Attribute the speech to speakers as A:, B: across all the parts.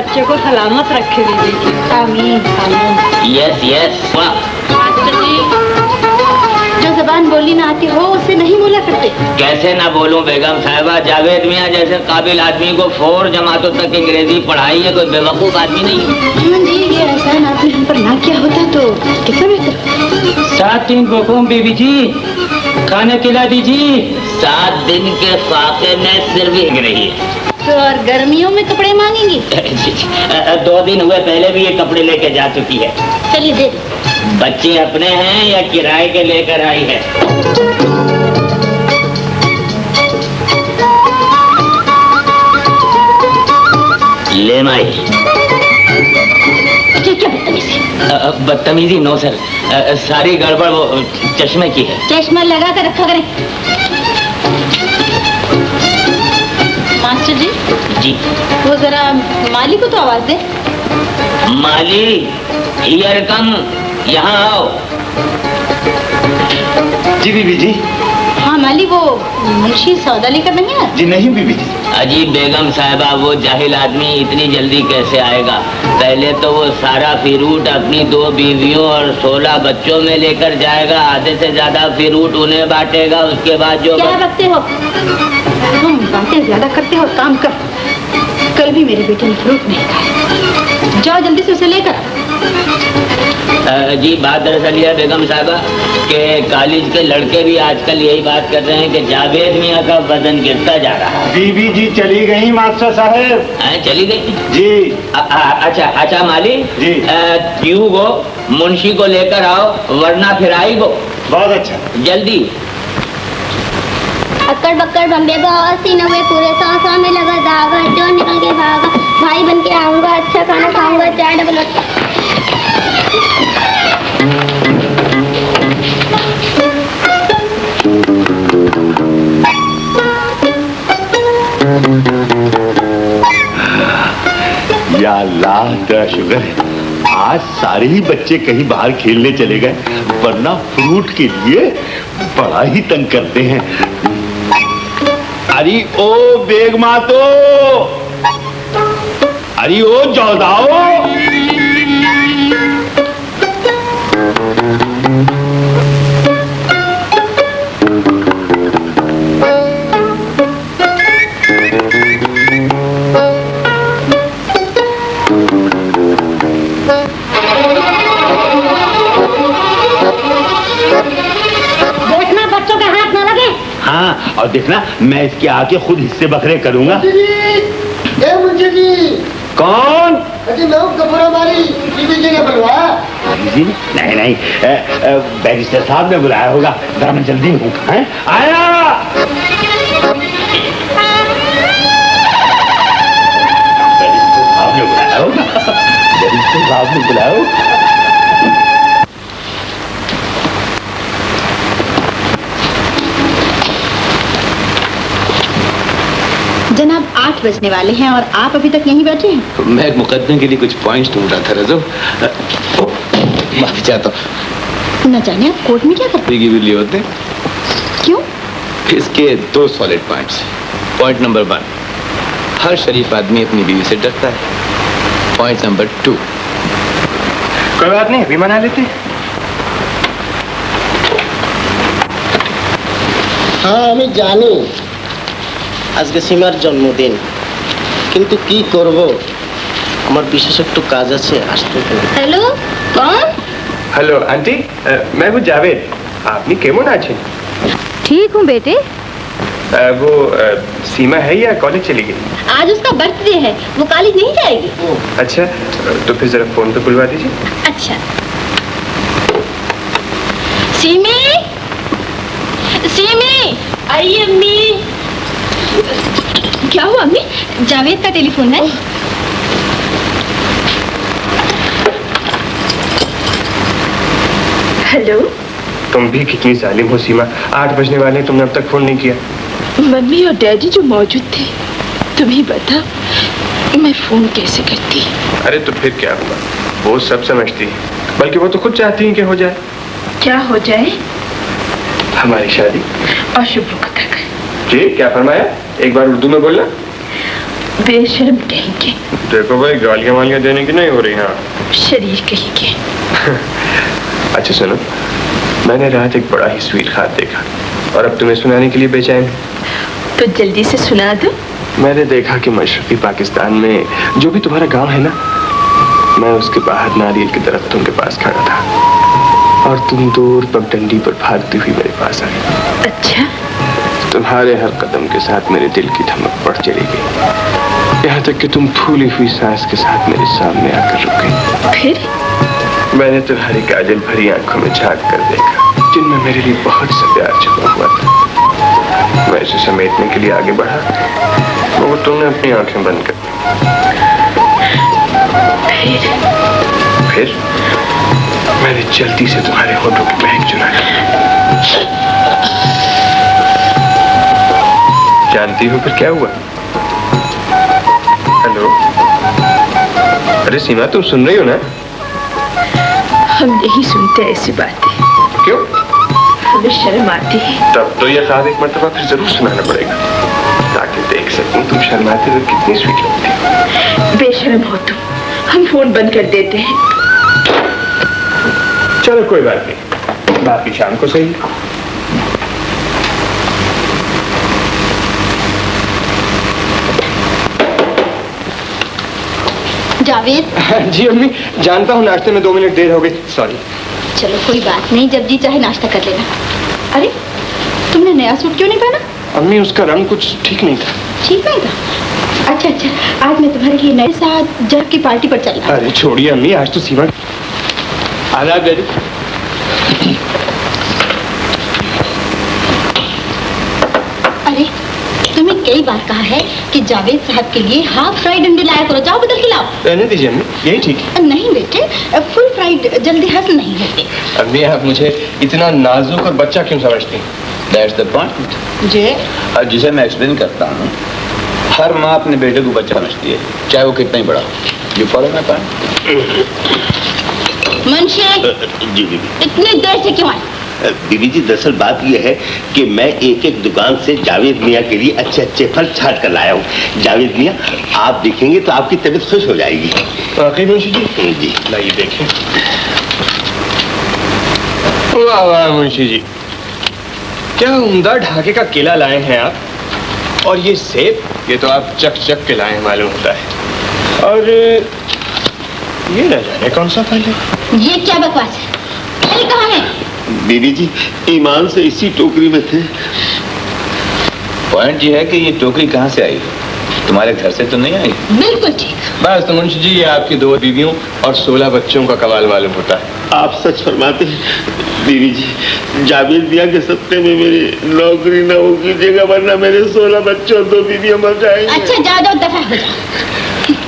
A: बच्चे को सलामत रखे दीदी। आमीन आमीन।
B: Yes yes.
A: मास्टर जी, जो जबान बोली ना आती हो उससे नहीं बोला करते।
B: कैसे ना बोलूं बेगम साहिबा, जावेद मियाँ जैसे काबिल आदमी को 4 जमातों तक अंग्रेजी पढ़ाई है, कोई बेवकूफ आदमी नहीं।
A: हाँ जी, ये एहसान आपने हम पर ना किया होता तो कितना बेहतर।
C: 7 दिन को हुकुम बीबी जी, खाना खिला दीजिए।
B: 7 दिन के फाके में सिर भी रही है।
A: तो और गर्मियों में कपड़े मांगेंगी?
B: 2 दिन हुए पहले भी ये कपड़े लेके जा चुकी है।
A: चलिए दे।
B: बच्चे अपने हैं या किराए के लेकर आई है? ले माई।
A: क्या बदतमीजी?
B: बदतमीजी नो सर, सारी गड़बड़ वो चश्मे की है।
A: चश्मा लगा कर रखा करें। मास्टर जी।
B: जी।
A: वो जरा माली को तो आवाज दे।
B: माली, हियर कम, यहाँ आओ।
D: जी बीबी जी।
A: हाँ माली, वो मुंशी सौदा लेकर नहीं है?
D: जी नहीं बीबी जी।
B: अजीब बेगम साहिबा, वो जाहिल आदमी इतनी जल्दी कैसे आएगा? पहले तो वो सारा फ्रूट अपनी 2 बीवियों और 16 बच्चों में लेकर जाएगा, आधे से ज्यादा फ्रूट उन्हें बांटेगा, उसके बाद जो
A: क्या रखते हो तुम? बातें ज्यादा करते हो, काम कर। कल भी मेरे बेटे ने फ्रूट नहीं खाया। जाओ जल्दी से उसे लेकर।
B: जी बात दरअसल यह बेगम साहिबा के कॉलेज के लड़के भी आजकल यही बात कर रहे हैं कि जावेद मियाँ का वजन गिरता जा रहा है।
D: बीबी जी चली गई मास्टर साहब।
B: चली गई
D: जी।
B: अच्छा माली
D: जी।
B: क्यों वो मुंशी को लेकर आओ, वरना फिर आई वो।
D: बहुत अच्छा।
B: जल्दी।
E: अक्कड़ बक्कड़ बम्बे बहुत सीनों में पूरे 100 में लगा धागा, जो निकल के भागा, भाई बन के आऊंगा, अच्छा खाना खाऊंगा, 4 डबल रोटी।
D: या अल्लाह तेरा शुक्र है, आज सारे ही बच्चे कहीं बाहर खेलने चले गए, वरना फ्रूट के लिए बड़ा ही तंग करते हैं। अरे ओ बेग मातो, अरे ओ जौदाओ। हाँ, और देखना मैं इसके आके खुद हिस्से बखरे करूंगा।
F: मुंशी जी।
D: कौन?
F: अजी मैं कपूर हमारी बीबी जी ने बुलवाया।
D: जी नहीं, बैरिस्टर साहब ने बुलाया होगा, जरा मैं जल्दी हूँ। आया। बैरिस्टर साहब ने बुलाया होगा, बैरिस्टर साहब ने बुलाया होगा।
A: जनाब 8 बजने वाले हैं और आप अभी तक यहीं बैठे हैं?
G: मैं एक मुकदमे के लिए कुछ पॉइंट्स ढूंढ रहा था रजब। माफी चाहता हूँ।
A: न जाने आप कोर्ट में क्या करते
G: हैं? होते हैं।
A: क्यों?
G: इसके 2 सॉलिड पॉइंट्स। पॉइंट नंबर 1, हर शरीफ आदमी अपनी बीवी से डरता है। पॉइंट नंबर 2,
C: कोई बात नहीं, अभी मना लेते।
F: हाँ আমি জানি আজকে সীমার জন্মদিন, কিন্তু কি করব, আমার বিশেষ একটু কাজ আছে, আসতে হবে।
E: हेलो कौन?
C: हेलो आंटी, मैं हूँ जावेद। आपने केमन आछेन?
A: ठीक हूँ बेटे।
C: वो सीमा है या कॉलेज चली गई?
A: आज उसका बर्थडे है, वो कॉलेज नहीं जाएगी।
C: अच्छा, तो फिर जरा फोन पे बुलवा दीजिए।
A: अच्छा। सीमी, सीमी, आइए अम्मी। क्या हुआ अम्मी? जावेद का टेलीफोन है। हेलो।
C: तुम भी कितनी जालिम हो सीमा, 8 बजने वाले हैं, तुमने अब तक फोन नहीं किया।
H: मम्मी और डैडी जो मौजूद थे, तुम्हें बता मैं फोन कैसे करती।
C: अरे तो फिर क्या हुआ, वो सब समझती है, बल्कि वो तो खुद चाहती है कि हो जाए।
H: क्या हो जाए?
C: हमारी शादी।
H: और शुभ तक।
C: जी क्या फरमाया, एक बार उर्दू में बोलना।
H: बेशर्म कहीं के।
C: देखो भाई, गालियां वालियां देने की नहीं हो रही। हाँ,
H: शरीर कहीं के।
C: अच्छा सुनो, मैंने रात एक बड़ा ही स्वीट ख्वाब देखा और अब तुम्हें सुनाने के लिए बेचैन।
H: तो जल्दी से सुना दो।
C: मैंने देखा कि मशरक़ी पाकिस्तान में जो भी तुम्हारा गांव है ना, मैं उसके बाहर नारियल के दरख्तों के पास खड़ा था और तुम दूर पगडंडी पर भागती हुई मेरे पास आई।
H: अच्छा।
C: तुम्हारे हर कदम के साथ मेरे दिल की धमक बढ़ चली गई, यहाँ तक कि तुम फूली हुई सांस के साथ मेरे सामने आकर रुक गई।
H: फिर
C: मैंने तुम्हारी काजल भरी आंखों में झांक कर देखा, जिनमें मेरे लिए बहुत सा प्यार छुपा हुआ था। मैं इसे समेटने के लिए आगे बढ़ा, मगर तुमने अपनी आंखें बंद कर दी। फिर मैंने जल्दी से तुम्हारे होठों की महक चुरा ली। जानती हो फिर क्या हुआ? हेलो, अरे सीमा, तुम सुन रही हो ना?
H: हम यही सुनते हैं ऐसी बातें।
C: क्यों?
H: हमें शर्म आती है।
C: तब तो ये ख्वाब एक मर्तबा फिर जरूर सुनाना पड़ेगा, ताकि देख सकूं तुम शर्माते हुए कितनी स्वीट लगती हो।
H: बेशर्म हो तुम। हम फोन बंद कर देते हैं।
C: चलो कोई बात नहीं, बाकी शाम को सही।
E: जावेद।
C: जी अम्मी, जानता हूँ नाश्ते में 2 मिनट देर हो गई, सॉरी।
E: चलो कोई बात नहीं, जब जी चाहे नाश्ता कर लेना।
A: अरे तुमने नया सूट क्यों नहीं पहना?
C: अम्मी, उसका रंग कुछ ठीक नहीं था।
A: ठीक नहीं था? अच्छा अच्छा, आज मैं तुम्हारे लिए नए साथ जब की पार्टी पर चल रहा।
C: अरे छोड़िए अम्मी, आज तो सीमा। आदाब दे।
A: अरे तुम्हें कई बार कहा है कि जावेद साहब के लिए हाफ फ्राइड अंडे लाया करो, जाओ बदल के लाओ।
C: रहने दीजिए अम्मी, यही ठीक है।
A: नहीं बेटे, फुल फ्राइड जल्दी हजम नहीं होते।
C: अम्मी, आप मुझे इतना नाजुक और बच्चा क्यों समझती हैं?
G: That's the point.
A: जी।
G: और जिसे मैं एक्सप्लेन करता हूँ, हर माँ अपने बेटे को बच्चा समझती है, चाहे वो कितना ही बड़ा हो। You follow my point?
A: Munshi,
D: जी बीबी।
A: इतनी देर से क्यों आए?
D: बीबी जी, दरअसल बात यह है कि मैं एक एक दुकान से जावेद मियाँ के लिए अच्छे अच्छे फल छांट कर लाया हूँ। जावेद मियाँ, आप देखेंगे तो आपकी तबीयत खुश हो जाएगी।
C: वाकई मुंशी जी?
D: जी।
C: लाइए देखें। वाह वाह मुंशी जी, क्या उम्दा ढाके का केला लाए हैं आप। और ये सेब, ये तो आप चक चक के लाए हैं मालूम होता है। और ये न जाने कौन सा फल है।
A: ये क्या बकवास है? ये कहाँ है?
D: बीबी जी, ईमान से इसी टोकरी में थे।
G: पॉइंट ये है कि ये टोकरी कहाँ से आई, तुम्हारे घर से तो नहीं आई।
A: बिल्कुल ठीक।
C: बस तो मुंशी जी, ये आपकी 2 बीवियों और 16 बच्चों का कमाल मालूम होता है।
D: आप सच फरमाते हैं बीबी जी। जावेद मियाँ के सत्ते में मेरी नौकरी न हो कीजिएगा, वरना मेरे 16 बच्चों 2 बीवियां मर जाएंगी।
A: अच्छा जाओ, दफा हो जाओ।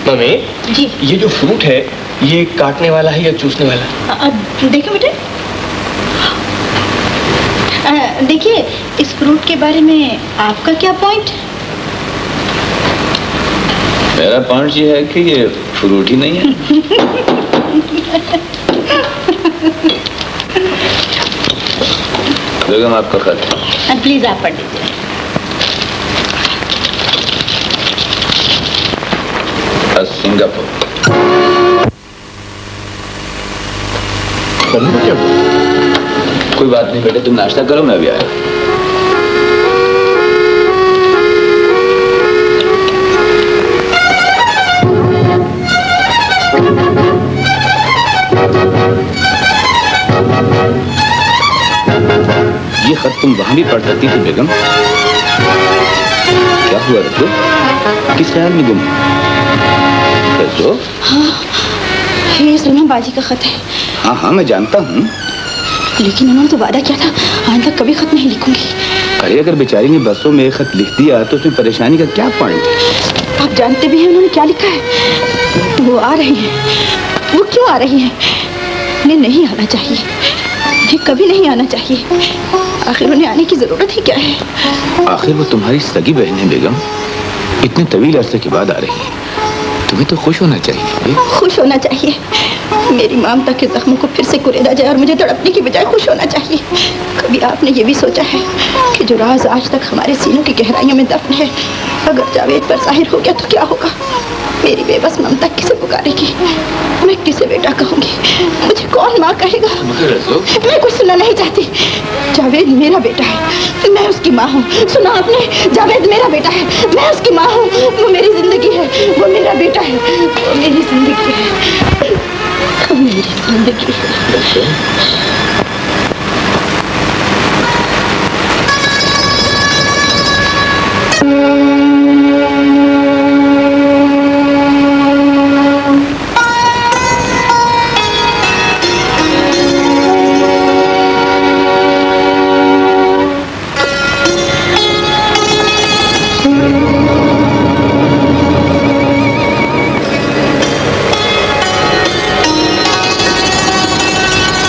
C: मम्मी
A: जी।
C: ये जो फ्रूट है, ये काटने वाला है या चूसने वाला?
A: देखो बेटे, देखिए इस फ्रूट के बारे में आपका क्या पॉइंट?
G: मेरा पॉइंट ये है कि ये फ्रूट ही नहीं है। बेगम, आपका खत।
A: प्लीज आप पढ़ लीजिए।
G: सिंगापुर।
C: क्या?
G: कोई बात नहीं बेटे, तुम नाश्ता करो, मैं अभी आया। ये खत तुम वहां भी पढ़ सकती थी बेगम। क्या हुआ रखो, किस ख्याल में गुम? रखो।
A: हाँ, ये सलमा बाजी का खत है।
G: हाँ हाँ, मैं जानता हूँ,
A: लेकिन उन्होंने तो वादा किया था आइंदा कभी खत नहीं लिखूंगी।
G: अरे अगर बेचारी ने बसों में एक खत लिख दिया तो उसमें परेशानी का क्या पॉइंट है?
A: आप जानते भी हैं उन्होंने क्या लिखा है? वो आ रही हैं। वो क्यों आ रही हैं? उन्हें नहीं आना चाहिए, ये कभी नहीं आना चाहिए। आखिर उन्हें आने की जरूरत ही क्या है?
G: आखिर वो तुम्हारी सगी बहन है बेगम, इतने तवील अरसे के बाद आ रही है। तुम्हें तो खुश होना चाहिए।
A: खुश होना चाहिए। मेरी ममता के जख्मों को फिर से कुरेदा जाए और मुझे तड़पने की बजाय खुश होना चाहिए। कभी आपने ये भी सोचा है कि जो राज आज तक हमारे सीनों की गहराइयों में दफन है, अगर जावेद पर जाहिर हो गया तो क्या होगा? मेरी बेबस ममता किसे पुकारेगी? मैं किसे बेटा कहूंगी? मुझे कौन माँ कहेगा? मैं कुछ सुनना नहीं चाहती। जावेद मेरा बेटा है, मैं उसकी माँ हूँ। सुना आपने? जावेद मेरा बेटा है, मैं उसकी माँ हूँ। वो मेरी जिंदगी है, वो मेरा बेटा है, वो मेरी जिंदगी है, वो मेरी जिंदगी है।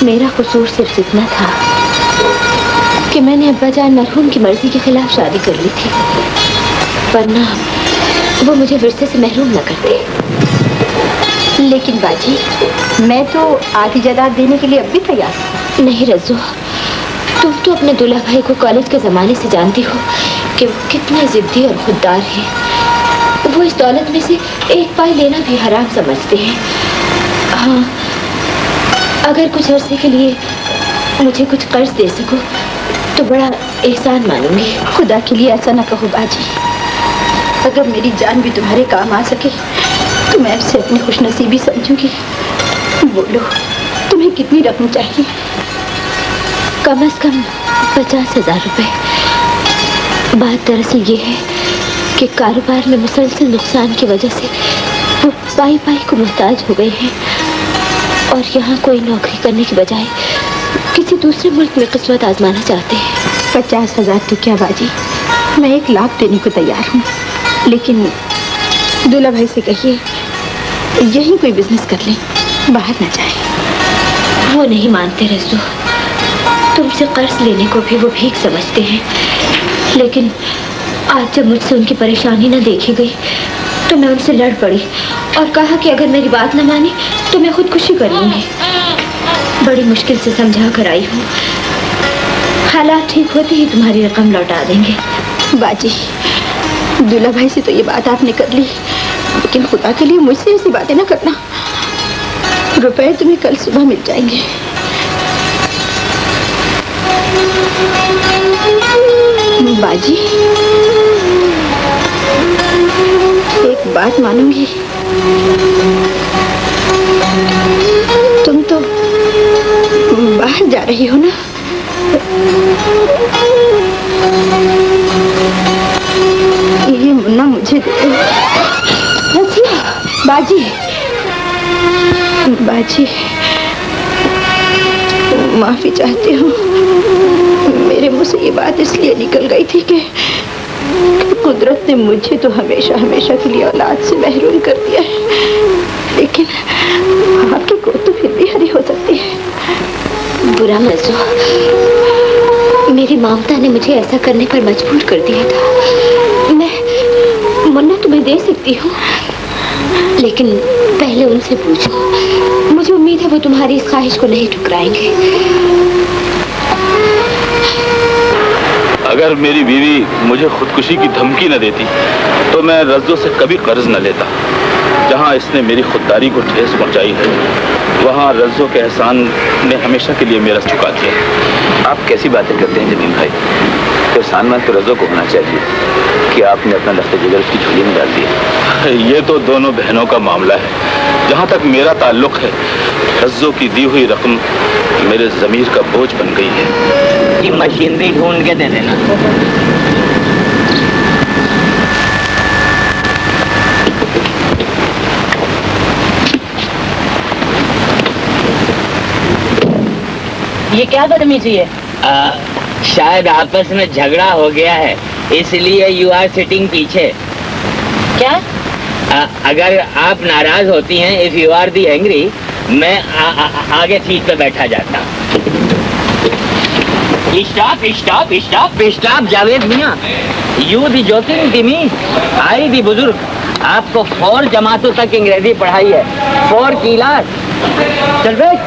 I: मेरा कसूर सिर्फ इतना था कि मैंने अब्बाजान मरहूम की मर्जी के खिलाफ शादी कर ली थी, वरना वो मुझे विरसे से महरूम न करते।
A: लेकिन बाजी, मैं तो आधी जायदाद देने के लिए अब भी तैयार हूँ।
I: नहीं रज्जो, तुम तो अपने दूल्हा भाई को कॉलेज के ज़माने से जानती हो कि वो कितना जिद्दी और खुददार है। वो इस दौलत में से एक पाई लेना भी हराम समझते हैं। हाँ, अगर कुछ अरसे के लिए मुझे कुछ कर्ज दे सको तो बड़ा एहसान मानूंगी।
A: खुदा के लिए ऐसा ना कहो बाजी। अगर मेरी जान भी तुम्हारे काम आ सके तो मैं आपसे अपनी खुशनसीबी समझूंगी। बोलो, तुम्हें कितनी रकम चाहिए?
I: कम से कम 50,000 रुपए। बात दरअसल ये है कि कारोबार में मुसलसल नुकसान की वजह से वो पाई पाई को मुहताज हो गए हैं और यहाँ कोई नौकरी करने के बजाय किसी दूसरे मुल्क में किस्मत आजमाना चाहते हैं।
A: 50,000 तो क्या बाजी, मैं 1 लाख देने को तैयार हूँ। लेकिन दूल्हा भाई से कहिए यही कोई बिजनेस कर लें, बाहर ना जाए।
I: वो नहीं मानते रज्जो, तुमसे कर्ज लेने को भी वो भीख समझते हैं। लेकिन आज जब मुझसे उनकी परेशानी न देखी गई तो मैं उनसे लड़ पड़ी और कहा कि अगर मेरी बात न मानी तो मैं खुदकुशी कर लूंगी। बड़ी मुश्किल से समझा कर आई हूँ। हालात ठीक होते ही तुम्हारी रकम लौटा देंगे।
A: बाजी, दूल्हा भाई से तो ये बात आपने कर ली, लेकिन खुदा के लिए मुझसे ऐसी बातें ना करना। रुपए तुम्हें कल सुबह मिल जाएंगे। बाजी, एक बात मानूंगी, तुम तो बाहर जा रही हो ना? ये मुन्ना मुझे दे दो। बाजी, बाजी, माफी चाहती हूँ। मेरे मुंह से ये बात इसलिए निकल गई थी कि कुदरत ने मुझे तो हमेशा हमेशा के लिए औलाद से महरूम कर दिया है, लेकिन आपकी को तो फिर भी हरी हो सकती है।
I: बुरा मजो, मेरी ममता ने मुझे ऐसा करने पर मजबूर कर दिया था। मैं मुन्ना तुम्हें दे सकती हूँ, लेकिन पहले उनसे पूछो। मुझे उम्मीद है वो तुम्हारी इस ख्वाहिश को नहीं ठुकराएंगे।
D: अगर मेरी बीवी मुझे खुदकुशी की धमकी न देती तो मैं रज्जो से कभी कर्ज न लेता। जहाँ इसने मेरी खुददारी को ठेस पहुँचाई है, वहाँ रज्जो के एहसान ने हमेशा के लिए मेरा चुका दिया।
G: आप कैसी बातें करते हैं जमीन भाई? तो एहसानमंद तो रज्जो को होना चाहिए कि आपने अपना लफ्ते जिगर उसकी झोली में डाल दिया।
D: ये तो दोनों बहनों का मामला है। जहाँ तक मेरा ताल्लुक है, रज्जो की दी हुई रकम मेरे ज़मीर का बोझ बन गई है।
B: ये मशीनरी ढूंढ के दे देना।
J: ये क्या बदतमीजी है?
B: शायद आपस में झगड़ा हो गया है, इसलिए यू आर सिटिंग पीछे।
J: क्या?
B: अगर आप नाराज होती हैं, if you are the angry, मैं आगे सीट पे बैठा जाता। Stop stop stop stop Javed मियां, you the joking the me, I the बुजुर्ग। आपको 4 जमातों तक अंग्रेजी पढ़ाई है, 4 क्लास। चल बैठ।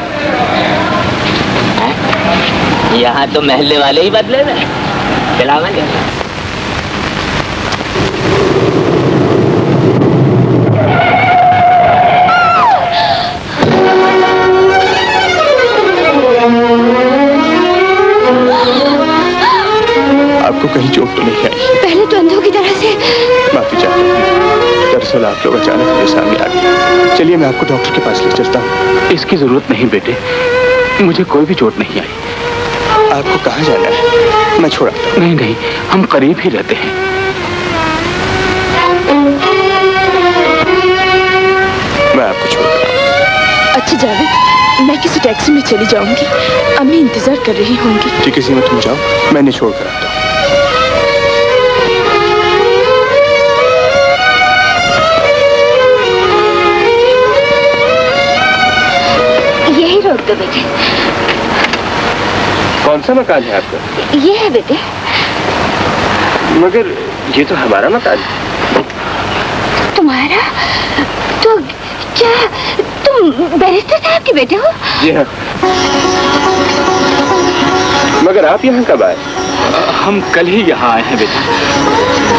B: यहाँ तो महल्ले वाले ही बदले में चलावेंगे।
C: आपको कहीं चोट तो नहीं आई?
I: पहले तो अंधों की तरह से।
C: माफी चाहता हूँ, दरअसल आप लोग अचानक मेरे सामने आ गए। चलिए मैं आपको डॉक्टर के पास ले चलता हूँ।
D: इसकी जरूरत नहीं बेटे, मुझे कोई भी चोट नहीं आई।
C: आपको कहाँ जाना है? मैं छोड़ा।
D: नहीं नहीं, हम करीब ही रहते हैं।
C: मैं आपको छोड़ रहा हूँ।
H: अच्छा जावेद, मैं किसी टैक्सी में चली जाऊंगी, अम्मी इंतजार कर रही होंगी।
C: ठीक है सीमा, तुम जाओ, मैं इन्हें छोड़ कर आता हूँ।
I: यही रोक दो बेटे।
C: कौन सा मकान है आपका?
I: ये है बेटे।
C: मगर ये तो हमारा मकान है।
I: तुम्हारा? तो क्या तुम बैरिस्टर साहब के बेटे हो?
C: जी हाँ। मगर आप यहाँ कब आए?
D: हम कल ही यहाँ आए हैं बेटा,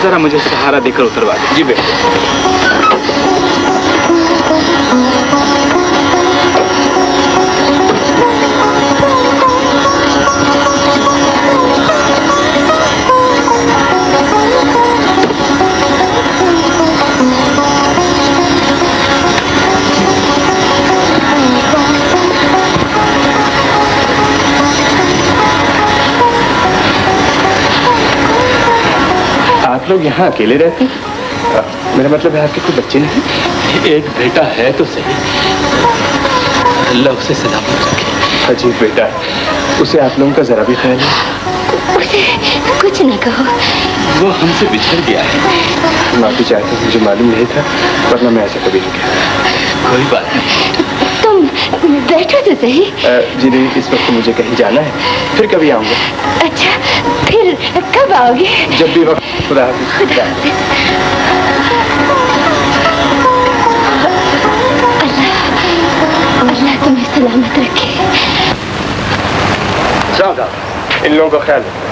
D: जरा मुझे सहारा देकर उतरवा दो।
C: जी बेटा। आप लोग यहाँ अकेले रहते हैं? मेरा मतलब है आपके कोई बच्चे नहीं?
D: एक बेटा है तो सही, अल्लाह उसे सलामत रखे।
C: अजीब बेटा है, उसे आप लोगों का जरा भी ख्याल नहीं?
I: उसे कुछ न कहो,
D: वो हमसे बिछड़ गया है।
C: माफी चाहता हूँ, मुझे मालूम नहीं था, वरना मैं ऐसा कभी नहीं कहता।
D: कोई बात नहीं।
I: तुम बैठो तो सही।
C: जी नहीं, इस वक्त मुझे कहीं जाना है, फिर कभी आऊँगा।
I: अच्छा, फिर कब आओगे?
C: जब भी वक्त। खुदा हाफिज़।
I: खुदा हाफिज़। अल्लाह तुम्हें सलामत रखे।
C: जाओ जाओ, इन लोगों का ख्याल रखो।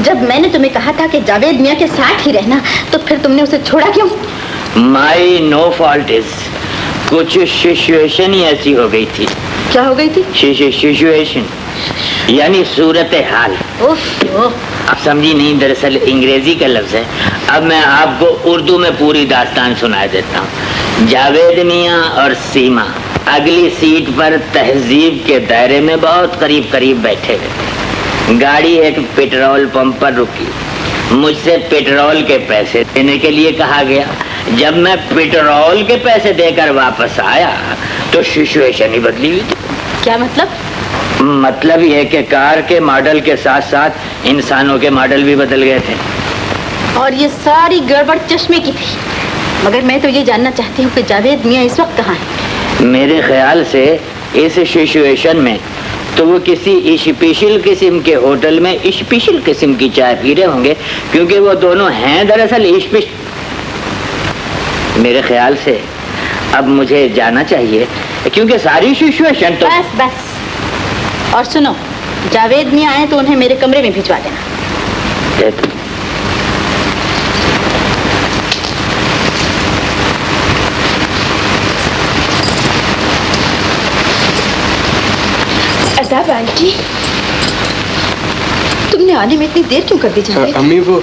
A: जब मैंने तुम्हें कहा था कि जावेद मियाँ के साथ ही रहना, तो फिर तुमने उसे छोड़ा क्यों?
B: माई नो फॉल्ट इज, कुछ सिचुएशन ही ऐसी हो गई थी।
A: क्या हो गई थी?
B: सिचुएशन यानी सूरत हाल। आप समझी नहीं, दरअसल अंग्रेजी का लफ्ज है। अब मैं आपको उर्दू में पूरी दास्तान सुना देता हूँ। जावेद मियाँ और सीमा अगली सीट पर तहजीब के दायरे में बहुत करीब करीब बैठे हुए। गाड़ी एक पेट्रोल पंप पर रुकी। मुझसे पेट्रोल के पैसे देने के लिए कहा गया। जब मैं पेट्रोल के पैसे देकर वापस आया तो सिचुएशन ही बदली हुई थी।
A: क्या मतलब?
B: मतलब यह कि कार के मॉडल के साथ साथ इंसानों के मॉडल भी बदल गए थे।
A: और ये सारी गड़बड़ चश्मे की थी। मगर मैं तो ये जानना चाहती हूँ कि जावेद मियाँ इस वक्त कहाँ है?
B: मेरे ख्याल से इस सिचुएशन में तो वो किसी स्पेशल किस्म के होटल में स्पेशल किस्म की चाय पी रहे होंगे, क्योंकि वो दोनों हैं दरअसल स्पेशल। मेरे ख्याल से अब मुझे जाना चाहिए, क्योंकि सारी सिचुएशन तो
A: बस बस। और सुनो, जावेद मियाँ आए तो उन्हें मेरे कमरे में भिजवा देना।
H: अदाब आंटी,
A: तुमने आने में इतनी देर क्यों कर दी जावेद?
C: अम्मी, वो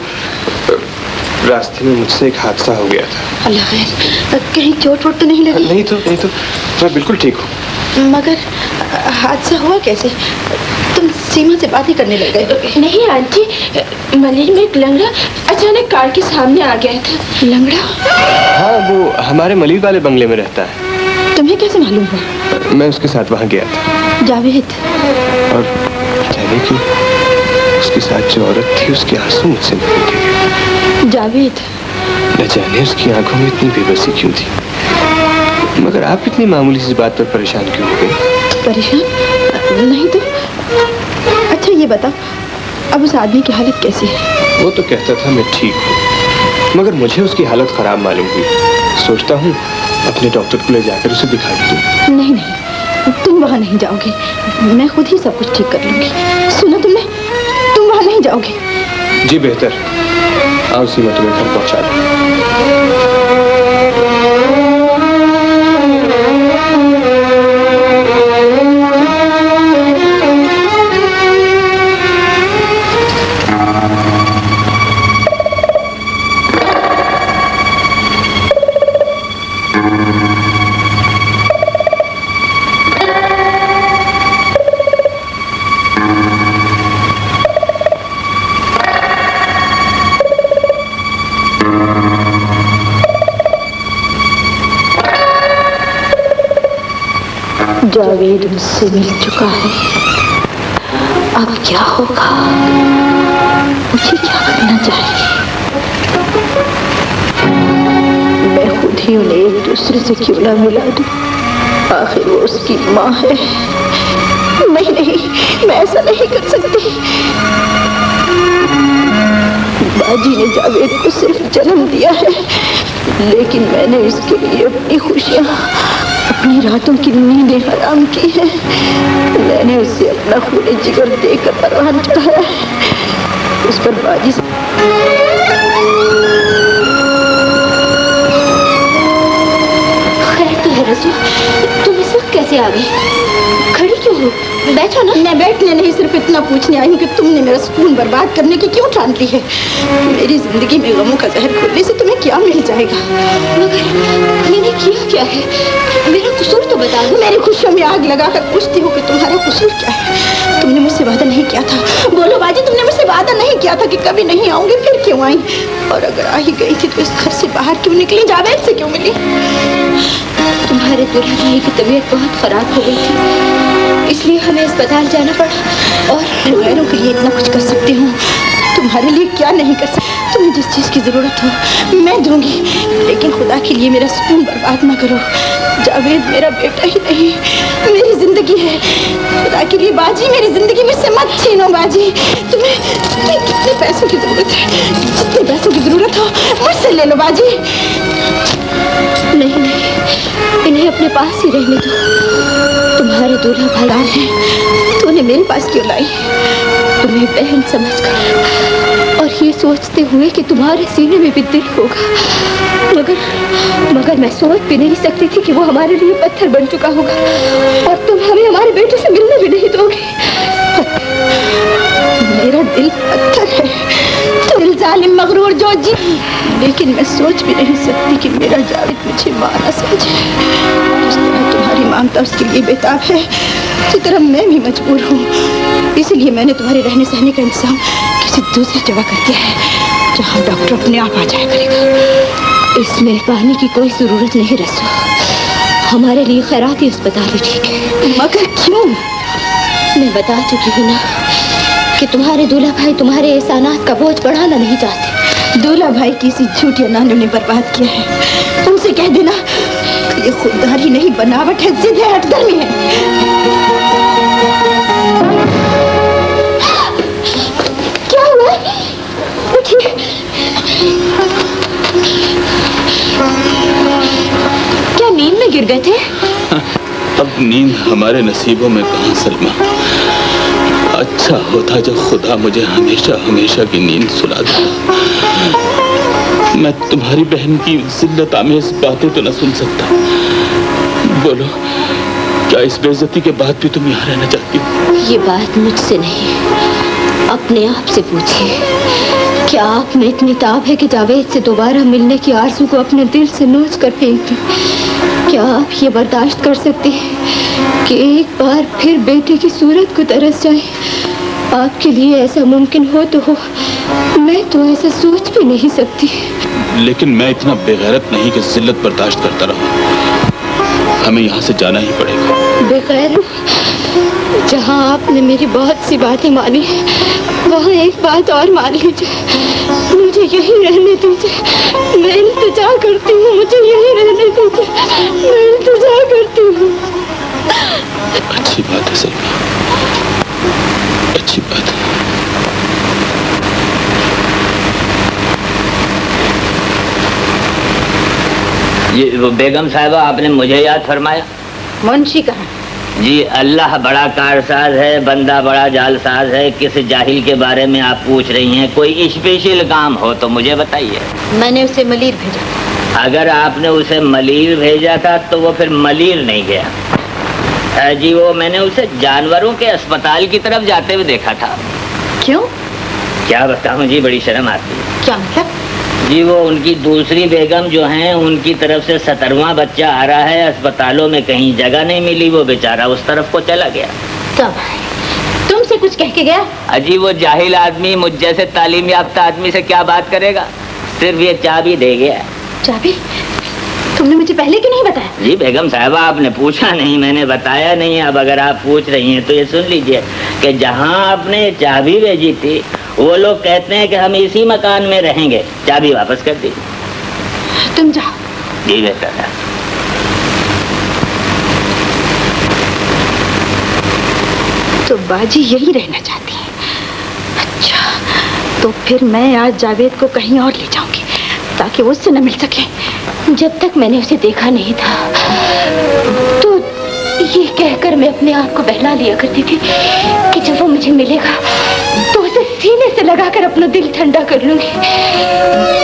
C: रास्ते में मुझसे एक हादसा हो गया था।
A: अल्लाह खैर, कहीं चोट वोट तो नहीं लगी?
C: नहीं तो मैं बिल्कुल ठीक हूँ।
A: मगर हादसा हुआ कैसे? तुम सीमा से बात ही करने लग गए।
H: नहीं आंटी, मलिर में एक लंगड़ा अचानक कार के सामने आ गया था।
A: लंगड़ा?
C: हाँ, वो हमारे मलिर वाले बंगले में रहता है।
A: तुम्हें कैसे मालूम हुआ?
C: मैं उसके साथ वहाँ गया था।
A: जावेद?
C: और जाने क्यों, उसके साथ जो औरत थी उसके आंसू मुझसे निकल गए।
A: जावेद?
C: न जाने उसकी आंखों में इतनी बेबसी क्यों थी। मगर आप इतनी मामूली सी बात पर परेशान क्यों हो गई?
A: परेशान? नहीं तो अच्छा ये बता, अब उस आदमी की हालत कैसी है?
C: वो तो कहता था मैं ठीक हूँ, मगर मुझे उसकी हालत खराब मालूम हुई। सोचता हूँ अपने डॉक्टर को ले जाकर उसे दिखा दूँ।
A: नहीं नहीं, तुम वहाँ नहीं जाओगे, मैं खुद ही सब कुछ ठीक कर लूंगी। सुना तुमने, तुम वहाँ नहीं जाओगे।
C: जी बेहतर, आओ सीमा तुम्हें घर पहुँचा दूँ।
A: जावेद मुझसे मिल चुका है, अब क्या होगा? मुझे क्या करना चाहिए? मैं खुद ही उन्हें एक दूसरे से क्यों ना मिला दूं? आखिर वो उसकी माँ है। नहीं, मैं ऐसा नहीं कर सकती। बाजी ने जावेद को सिर्फ जन्म दिया है, लेकिन मैंने इसके लिए अपनी खुशियाँ, अपनी रातों की नींदें हराम की है। मैंने उसे अपना खून जिगर देकर परवान चढ़ाया है। उस पर बाजी
I: खैर तो है रसू, तुम इस वक्त कैसे आ गई? खड़ी क्यों हो? बैठो ना।
A: मैं बैठने नहीं, सिर्फ इतना पूछने आई हूँ कि तुमने मेरा सुकून बर्बाद करने की क्यों ठान ली है? मेरी जिंदगी में गमों का जहर खोलने से तुम्हें क्या मिल जाएगा?
I: मगर मैंने किया क्या है? मेरा कसूर तो बता दो।
A: मेरी खुशियों में आग लगाकर पूछती हूँ कि तुम्हारा कसूर क्या है? तुमने मुझसे वादा नहीं किया था। बोलो बाजी, तुमने मुझसे वादा नहीं किया था कि कभी नहीं आऊंगी, फिर क्यों आई? और अगर आ ही गई थी तो इस घर से बाहर क्यों निकली? जावेद से क्यों मिली?
I: तुम्हारे दूल्हा भाई की तबीयत बहुत खराब हो गई थी, इसलिए हमें अस्पताल जाना पड़ा। और
A: गैरों के लिए इतना कुछ कर सकती हूँ, तुम्हारे लिए क्या नहीं कर सकती? तुम्हें जिस चीज की जरूरत हो मैं दूंगी, लेकिन खुदा के लिए मेरा सुकून बर्बाद ना करो। जावेद मेरा बेटा ही नहीं, मेरी जिंदगी है। खुदा के लिए बाजी, मेरी जिंदगी में से मत छीनो बाजी। तुम्हें कितने पैसों की जरूरत है? जितने पैसों की जरूरत हो मुझसे ले लो बाजी।
I: नहीं, इन्हें अपने पास ही रहने दो। तुम्हारे दूल्हा भाई
A: है, तूने मेरे पास क्यों लाई?
I: तुम्हें बहन समझकर और ये सोचते हुए कि तुम्हारे सीने में भी दिल होगा, मगर मैं सोच भी नहीं सकती थी कि वो हमारे लिए पत्थर बन चुका होगा और तुम हमें हमारे बेटे से मिलने भी नहीं दोगे।
A: मेरा दिल पत्थर है, तो दिल जालिम मगरूर जो जी, लेकिन मैं सोच भी नहीं सकती कि मेरा जावेद मुझे मां न समझे। जिस तरह तुम्हारी ममता उसके लिए बेताब है, उसी तरह मैं भी मजबूर हूँ। इसीलिए मैंने तुम्हारे रहने सहने का इंतजाम किसी दूसरी जगह कर दिया है, जहाँ डॉक्टर अपने आप आ जाया करेगा।
I: इस मेहरबानी की कोई जरूरत नहीं रसू, हमारे लिए खैराती अस्पताल ही ठीक है।
A: मगर क्यों?
I: मैं बता चुकी हूँ ना कि तुम्हारे दूल्हा भाई तुम्हारे एहसानात का बोझ बढ़ाना नहीं चाहते।
A: दूल्हा भाई किसी झूठी नानू ने बर्बाद किया है। उनसे कह देना कि ये खुददारी नहीं, बनावट है, जिद है, हठधर्मी है।
I: क्या हुआ? उठिए। क्या नींद में गिर गए थे?
D: अब नींद हमारे नसीबों में कहाँ सलमा। अच्छा होता जो खुदा मुझे हमेशा हमेशा की नींद सुला देता। मैं तुम्हारी बहन की जिल्लत आमेज बातें तो न सुन सकता। बोलो, क्या इस बेइज्जती के बाद भी तुम यहाँ रहना चाहती हो?
I: ये बात मुझसे नहीं, अपने आप से पूछिए। क्या आप में इतनी ताब है कि जावेद से दोबारा मिलने की आरज़ू को अपने दिल से नोच कर फेंक दें? क्या आप ये बर्दाश्त कर सकते हैं कि एक बार फिर बेटे की सूरत को तरस जाए? आपके लिए ऐसा मुमकिन हो तो हो, मैं तो ऐसा सोच भी नहीं सकती।
D: लेकिन मैं इतना बेगैरत नहीं कि जिल्लत बर्दाश्त करता रहूं। हमें यहाँ से जाना ही पड़ेगा।
I: बेगैर, जहाँ आपने मेरी बहुत सी बातें मानी, वहाँ एक बात और मान लीजिए। मुझे यहीं रहने दीजिए, मैं इंतजा करती हूँ। मुझे यहीं रहने दीजिए, मैं इंतजा करती हूँ।
D: अच्छी बात है सलमा, अच्छी बात है।
B: ये वो बेगम साहिबा, आपने मुझे याद फरमाया।
A: मुंशी कहाँ?
B: जी, अल्लाह बड़ा कारसाज है, बंदा बड़ा जालसाज है। किस जाहिल के बारे में आप पूछ रही हैं? कोई स्पेशल काम हो तो मुझे बताइए।
A: मैंने उसे मलीर भेजा।
B: अगर आपने उसे मलीर भेजा था तो वो फिर मलीर नहीं गया जी। वो मैंने उसे जानवरों के अस्पताल की तरफ जाते हुए देखा था।
A: क्यों?
B: क्या बताऊं जी, बड़ी शर्म आती है।
A: क्या मतलब?
B: जी, वो उनकी दूसरी बेगम जो हैं, उनकी तरफ से 17वां बच्चा आ रहा है। अस्पतालों में कहीं जगह नहीं मिली, वो बेचारा उस तरफ को चला गया।
A: कब? तुमसे कुछ कह के गया?
B: अजी, वो जाहिल आदमी मुझ जैसे तालीम याफ्ता आदमी से क्या बात करेगा? सिर्फ ये चाबी दे गया।
A: चाबी? तुमने मुझे पहले क्यों नहीं बताया?
B: जी बेगम साहबा, आपने पूछा नहीं, मैंने बताया नहीं। अब अगर आप पूछ रही हैं तो ये सुन लीजिए कि जहां आपने चाबी भेजी थी, वो लोग कहते हैं कि हम इसी मकान में रहेंगे। चाबी वापस कर दी।
A: तुम जाओ।
B: जी बेहतर है।
A: तो बाजी यही रहना चाहती है। अच्छा, तो फिर मैं आज जावेद को कहीं और ले जाऊंगी ताकि वो उससे न मिल सके।
I: जब तक मैंने उसे देखा नहीं था तो ये कहकर मैं अपने आप को बहला लिया करती थी कि जब वो मुझे मिलेगा तो उसे सीने से लगाकर अपना दिल ठंडा कर लूंगी।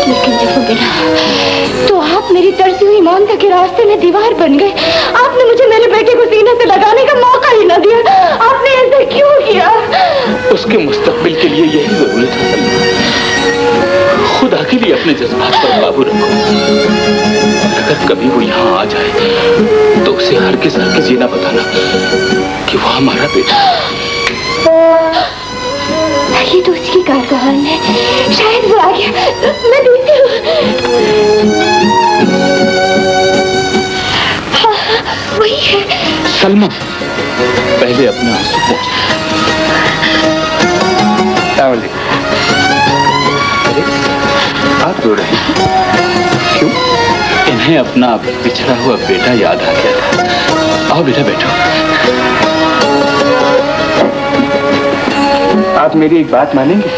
I: लेकिन जब वो मिला तो आप मेरी तरसी हुई ममता के रास्ते में दीवार बन गए। आपने मुझे मेरे बेटे को सीने से लगाने का मौका ही न दिया। आपने ऐसा क्यों किया?
D: उसके मुस्तकबिल के लिए यही जरूरी था सलमा। खुदा के लिए अपने जज्बात पर काबू रखो। अगर कभी वो यहाँ आ जाए तो उसे हरगिज़ ये ना बताना कि वो हमारा बेटा।
I: ये तो उसकी कारकहान है। शायद वो आ गया। मैं देखती हूँ। हाँ, वही है।
D: सलमा, पहले अपना आंसू पोंछ। आप रो रहे हैं क्यों? इन्हें अपना पिछड़ा हुआ बेटा याद आ गया था। आओ बेटा, बैठो।
C: आप मेरी एक बात मानेंगे?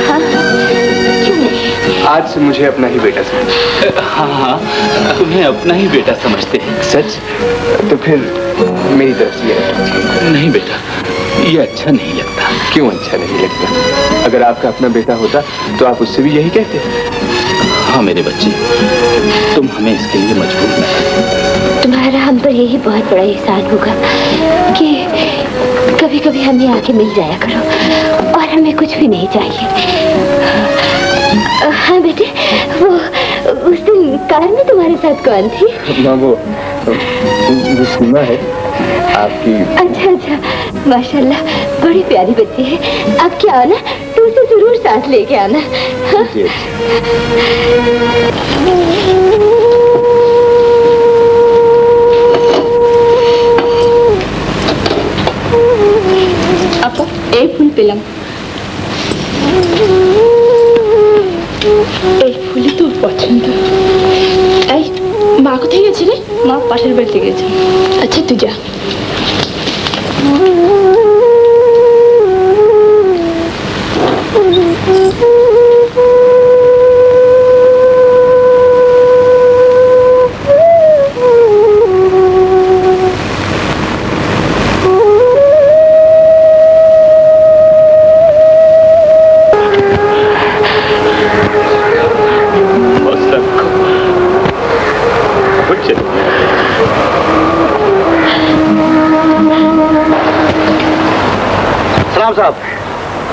I: हाँ, क्यों नहीं?
C: आज से मुझे अपना ही बेटा समझ।
D: हाँ हाँ, तुम्हें अपना ही बेटा समझते हैं।
C: सच? तो फिर मेरी तरफ से ये
D: नहीं बेटा, ये अच्छा नहीं लगता।
C: क्यों अच्छा नहीं लगता? अगर आपका अपना बेटा होता तो आप उससे भी यही कहते।
D: हाँ मेरे बच्चे, तुम हमें इसके लिए मजबूर न करो।
I: तुम्हारा हम पर यही बहुत बड़ा एहसान होगा कि कभी कभी हमें आके मिल जाया करो और हमें कुछ भी नहीं चाहिए। हाँ बेटे, वो उस दिन कार में तुम्हारे साथ कौन थी?
C: माँ, वो सीमा है आपकी।
I: अच्छा अच्छा, माशाल्लाह, बड़ी प्यारी बच्ची है। अब क्या आना तो उसे जरूर साथ लेके आना। हाँ?
A: आपको एक फूल पिलम।
H: এই ফুলই তোর পছন্দ। এই মা কোথায় গেছিলে?
A: মা পাশের বাড়িতে গেছে।
H: আচ্ছা তুই যা।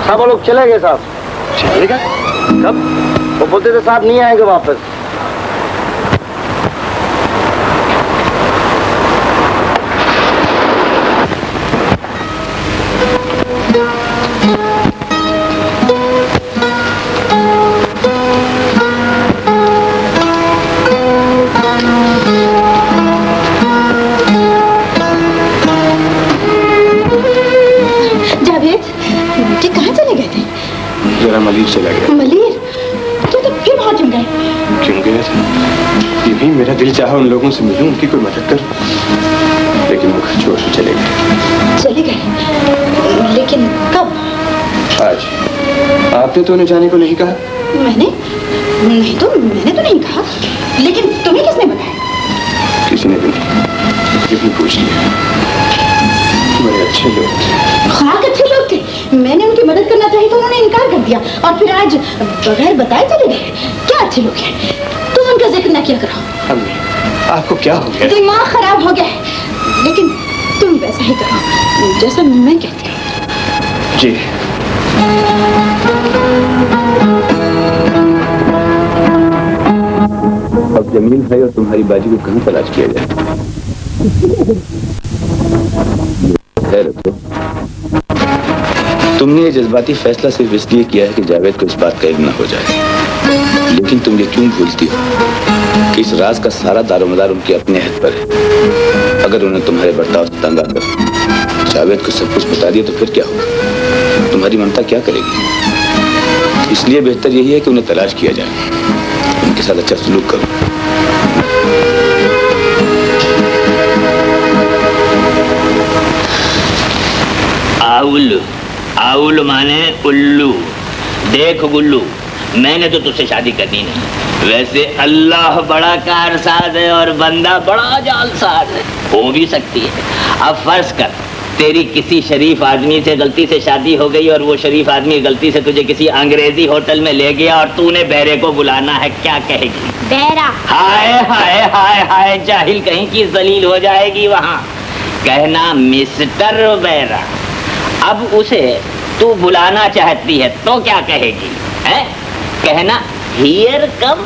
F: साहब वो लोग चले गए साहब।
C: चलेगा?
F: कब? वो बोलते थे साहब नहीं आएंगे वापस।
C: जरा मलीर चला गया।
A: मलीर? तो फिर वहाँ क्यों गए?
C: क्यों गया था? ये भी मेरा दिल चाहा उन लोगों से मिलूं, उनकी कोई मदद करूं, लेकिन वो घर छोड़ चले गए।
A: चले गए?
C: आपने तो उन्हें जाने को नहीं कहा।
A: मैंने मैंने तो नहीं कहा, लेकिन तुम्हें किसने बताया?
C: किसी ने भी नहीं, क्यों पूछ लिया। बड़े अच्छे लोग थे।
A: खाक अच्छे लोग थे। मैंने उनकी मदद करना चाहिए तो उन्होंने इनकार कर दिया, और फिर आज बगैर बताए चले गए। क्या अच्छे लोग हैं, तुम उनका जिक्र न किया करो।
C: अम्मी, आपको क्या हो गया?
A: दिमाग खराब हो गया है, लेकिन तुम वैसा ही करो जैसा मैं कहती हूँ।
C: जी।
D: अब जमील भाई और तुम्हारी बाजी को कहाँ तलाश किया जाए? खैर तो तुमने ये जज्बाती फैसला सिर्फ इसलिए किया है कि जावेद को इस बात का इल्म न हो जाए, लेकिन तुम ये क्यों भूलती हो कि इस राज का सारा दारोमदार उनके अपने हद पर है। अगर उन्हें तुम्हारे बर्ताव से तंग आकर जावेद को सब कुछ बता दिया तो फिर क्या होगा? तुम्हारी ममता क्या करेगी? इसलिए बेहतर यही है कि उन्हें तलाश किया जाए, उनके साथ अच्छा सलूक करो।
B: आउल, आउल माने उल्लू। देख गुल्लू, मैंने तो तुझसे शादी करनी नहीं। वैसे अल्लाह बड़ा कारसाज है और बंदा बड़ा जालसाज है, हो भी सकती है। अब फर्ज कर तेरी किसी शरीफ आदमी से गलती से शादी हो गई और वो शरीफ आदमी गलती से तुझे किसी अंग्रेजी होटल में ले गया और तूने बहरे को बुलाना है, क्या कहेगी?
E: बहरा।
B: हाय हाय हाय हाय, जाहिल कहीं की जलील हो जाएगी वहां। कहना मिस्टर बहरा। अब उसे तू बुलाना चाहती है तो क्या कहेगी? है? कहना हियर कम,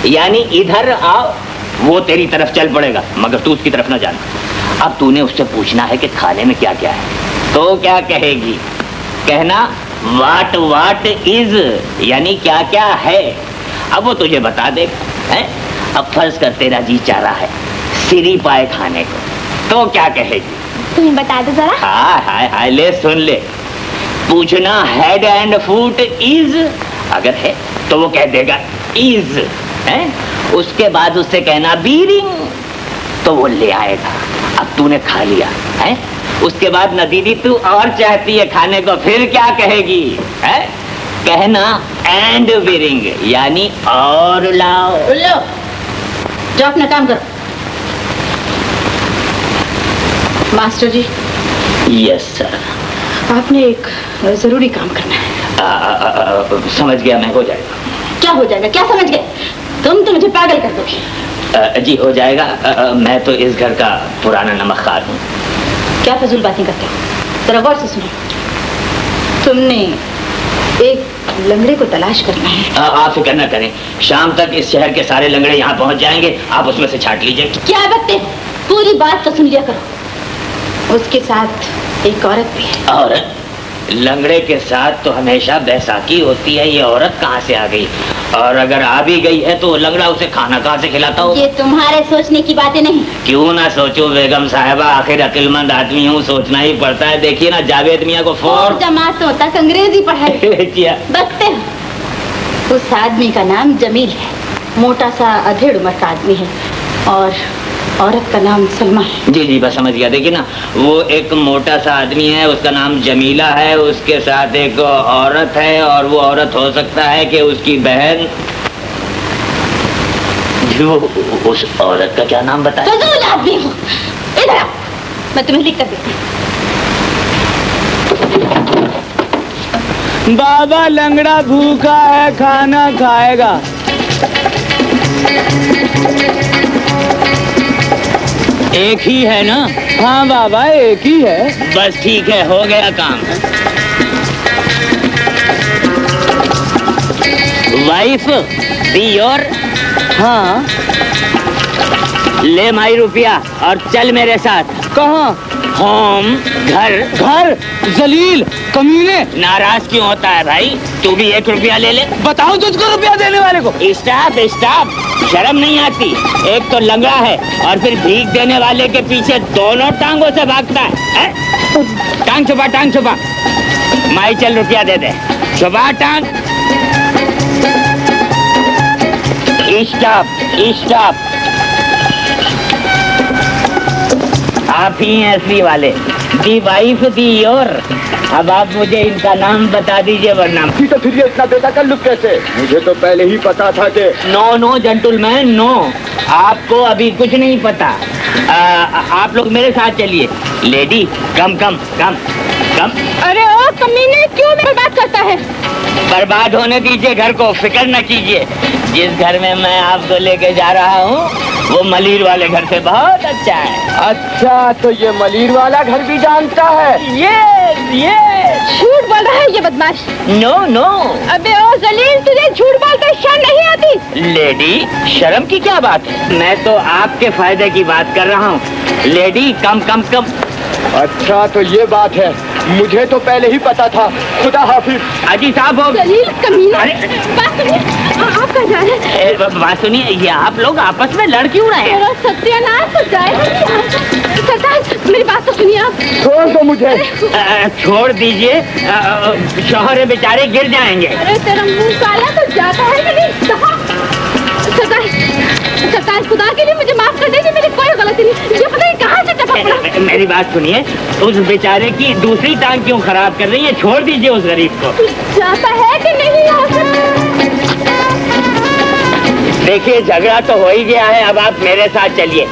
B: यानी इधर आओ। वो तेरी तरफ चल पड़ेगा, मगर तू उसकी तरफ ना जाना। अब तूने उससे पूछना है कि खाने में क्या क्या है, तो क्या कहेगी? कहना वाट वाट इज, यानी क्या क्या है। अब वो तुझे बता देगा। है? अब फर्ज कर तेरा जी चाह रहा है सिरी पाए खाने को, तो क्या कहेगी?
E: तुम्हें बता दो जरा।
B: हाय हाय हाय, ले सुन ले। पूछना हेड एंड फुट इज, अगर है तो वो कह देगा इज। है? उसके बाद उससे कहना बीरिंग, तो वो ले आएगा। अब तूने खा लिया है, उसके बाद न दीदी तू और चाहती है खाने को, फिर क्या कहेगी? है? कहना एंड बीरिंग, यानी और लाओ।
A: लो, जाओ अपना काम करो। मास्टर जी।
B: Yes sir.
A: आपने एक जरूरी काम करना है।
B: समझ गया मैं, हो जाएगा।
A: क्या हो जाएगा? क्या समझ गए? तुम तो मुझे पागल कर दोगे।
B: जी हो जाएगा। मैं तो इस घर का पुराना नमकखार हूँ।
A: क्या फजूल बातें करते हो? जरा गौर से सुनो। तुमने एक लंगड़े को तलाश करना है।
B: आप फिक्र न करें, शाम तक इस शहर के सारे लंगड़े यहाँ पहुँच जाएंगे, आप उसमें से छांट लीजिए।
A: क्या बकते हो? पूरी बात तो सुन लिया करो। उसके साथ एक औरत भी है।
B: औरत? लंगड़े के साथ तो हमेशा बैसाखी होती है, ये औरत कहाँ से आ गई? और अगर आ भी गई है तो लंगड़ा उसे खाना कहाँ से खिलाता हो?
E: ये तुम्हारे सोचने की बातें नहीं।
B: क्यों ना सोचो बेगम साहिबा, आखिर अक्लमंद आदमी हूँ, सोचना ही पड़ता है। देखिए ना जावेद मियाँ को
E: और जमातों तक अंग्रेजी पढ़ाई
B: किया।
E: बकते हो।
A: उस आदमी का नाम जमील है, मोटा सा अधेड़ उम्र का आदमी है, और औरत का नाम सलमा है।
B: जी जी बस समझ गया। देखिए ना, वो एक मोटा सा आदमी है, उसका नाम जमीला है, उसके साथ एक औरत है, और वो औरत हो सकता है कि उसकी बहन। जो उस औरत का क्या नाम बताया?
A: फजूल आदमी हो। इधर आओ, मैं तुम्हें लिख कर देती हूँ।
K: बाबा लंगड़ा भूखा है, खाना खाएगा। एक ही है ना? हाँ बाबा एक ही है।
B: बस ठीक है, हो गया काम। Wife be your.
K: हाँ।
B: ले माई रुपया और चल मेरे साथ।
K: कहाँ?
B: होम, घर।
K: घर? जलील कमीने।
B: नाराज क्यों होता है भाई? तू भी 1 रुपया ले ले।
K: बताओ तुझको रुपया देने वाले को।
B: स्टॉप स्टॉप, शर्म नहीं आती? एक तो लंगड़ा है और फिर भीख देने वाले के पीछे दोनों टांगों से भागता है? टांग छुपा, टांग छुपा। माई चल रुपया दे दे। छुपा टांग। Stop stop.
K: आप ही हैं असली वाले, दी वाइफ दी योर। अब आप मुझे इनका नाम बता दीजिए वरना।
C: तो फिर ये इतना बेतकल्लुफ कैसे? मुझे तो पहले ही पता था कि
K: नो जेंटलमैन नो, आपको अभी कुछ नहीं पता। आप लोग मेरे साथ चलिए। लेडी कम।
H: अरे ओ कमीने, क्यों बर्बाद करता है?
K: बर्बाद होने दीजिए घर को, फिक्र न कीजिए। जिस घर में मैं आपको लेके जा रहा हूँ वो मलिर वाले घर से बहुत अच्छा है।
C: अच्छा, तो ये मलिर वाला घर भी जानता है?
K: ये
H: झूठ बोल रहा है ये बदमाश।
K: नो।
H: अबे ओ जलील, तुझे झूठ बोलते शर्म नहीं आती?
K: लेडी शर्म की क्या बात है? मैं तो आपके फायदे की बात कर रहा हूँ। लेडी कम।
C: अच्छा, तो ये बात है, मुझे तो पहले ही पता था। खुदा हाफिज।
K: अजी साहब हो।
H: जलील कमीना,
K: अरे
H: बात सुनिए, आप कहाँ जा रहे हैं?
K: बात सुनिए, ये आप लोग आपस में लड़ क्यों रहे हैं?
H: मेरा सत्यानाश हो जाएगा। सरदार मेरी बात तो सुनिए आप।
C: छोड़ दो मुझे।
K: छोड़ दीजिए, शौहर बेचारे गिर जाएंगे।
H: अरे तेरा मुंह काला तो जाता है कि नहीं? सरदार खुदा के लिए मुझे माफ कर दीजिए, मेरी कोई गलती नहीं। ये पता नहीं कहाँ से टपक पड़ा।
K: मेरी बात सुनिए, उस बेचारे की दूसरी टांग क्यों खराब कर रही है? छोड़ दीजिए उस गरीब को।
H: जाता है कि नहीं यहाँ से?
K: देखिए झगड़ा तो हो ही गया है, अब आप मेरे साथ चलिए।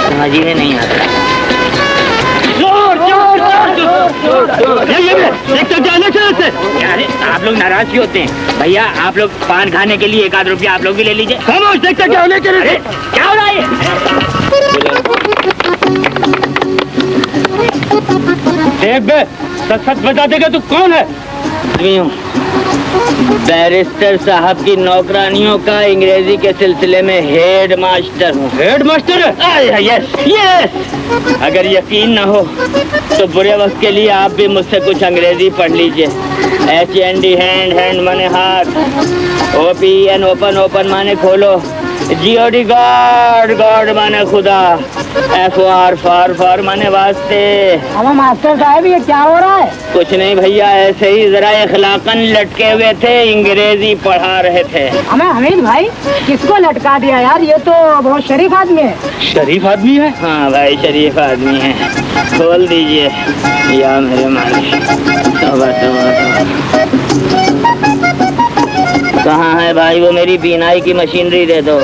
K: समझ में नहीं आता। अरे आप लोग नाराज क्यों होते हैं? भैया आप लोग पान खाने के लिए 1 रुपया आप लोग भी ले लीजिए। क्या होने के लिए? क्या हो रहा है? देख बे, सच बता देगा तू कौन है? बैरिस्टर साहब की नौकरानियों का अंग्रेजी के सिलसिले में हेड मास्टर हूँ। Head master? यस। अगर यकीन न हो तो बुरे वक्त के लिए आप भी मुझसे कुछ अंग्रेजी पढ़ लीजिए। HND हैंड माने हाथ, OPEN ओपन माने खोलो, GOD गॉड माने खुदा, FOR फॉर माने वास्ते।
J: हमें मास्टर साहब ये क्या हो रहा है?
K: कुछ नहीं भैया, ऐसे ही जरा इखलाकन लटके हुए थे, अंग्रेजी पढ़ा रहे थे।
J: हमें हमीद भाई किसको लटका दिया यार? ये तो बहुत शरीफ आदमी है।
K: शरीफ आदमी है? हाँ भाई शरीफ आदमी है। खोल दीजिए या मेरे मालिक। कहाँ है भाई वो मेरी बीनाई की मशीनरी? दे दो।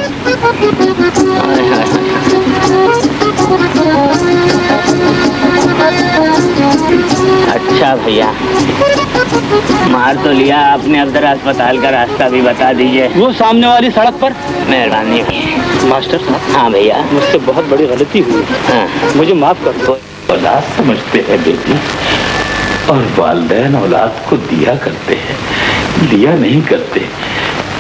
K: अच्छा भैया, मार तो लिया आपने, अब जरा अस्पताल का रास्ता भी बता दीजिए।
G: वो सामने वाली सड़क पर।
K: मेहरबानी।
G: मास्टर साहब।
K: हाँ भैया,
G: मुझसे बहुत बड़ी गलती हुई।
K: हाँ
G: मुझे माफ कर दो।
D: औलाद समझते हैं बेटी, और वालिदैन औलाद को दिया करते हैं, लिया नहीं करते।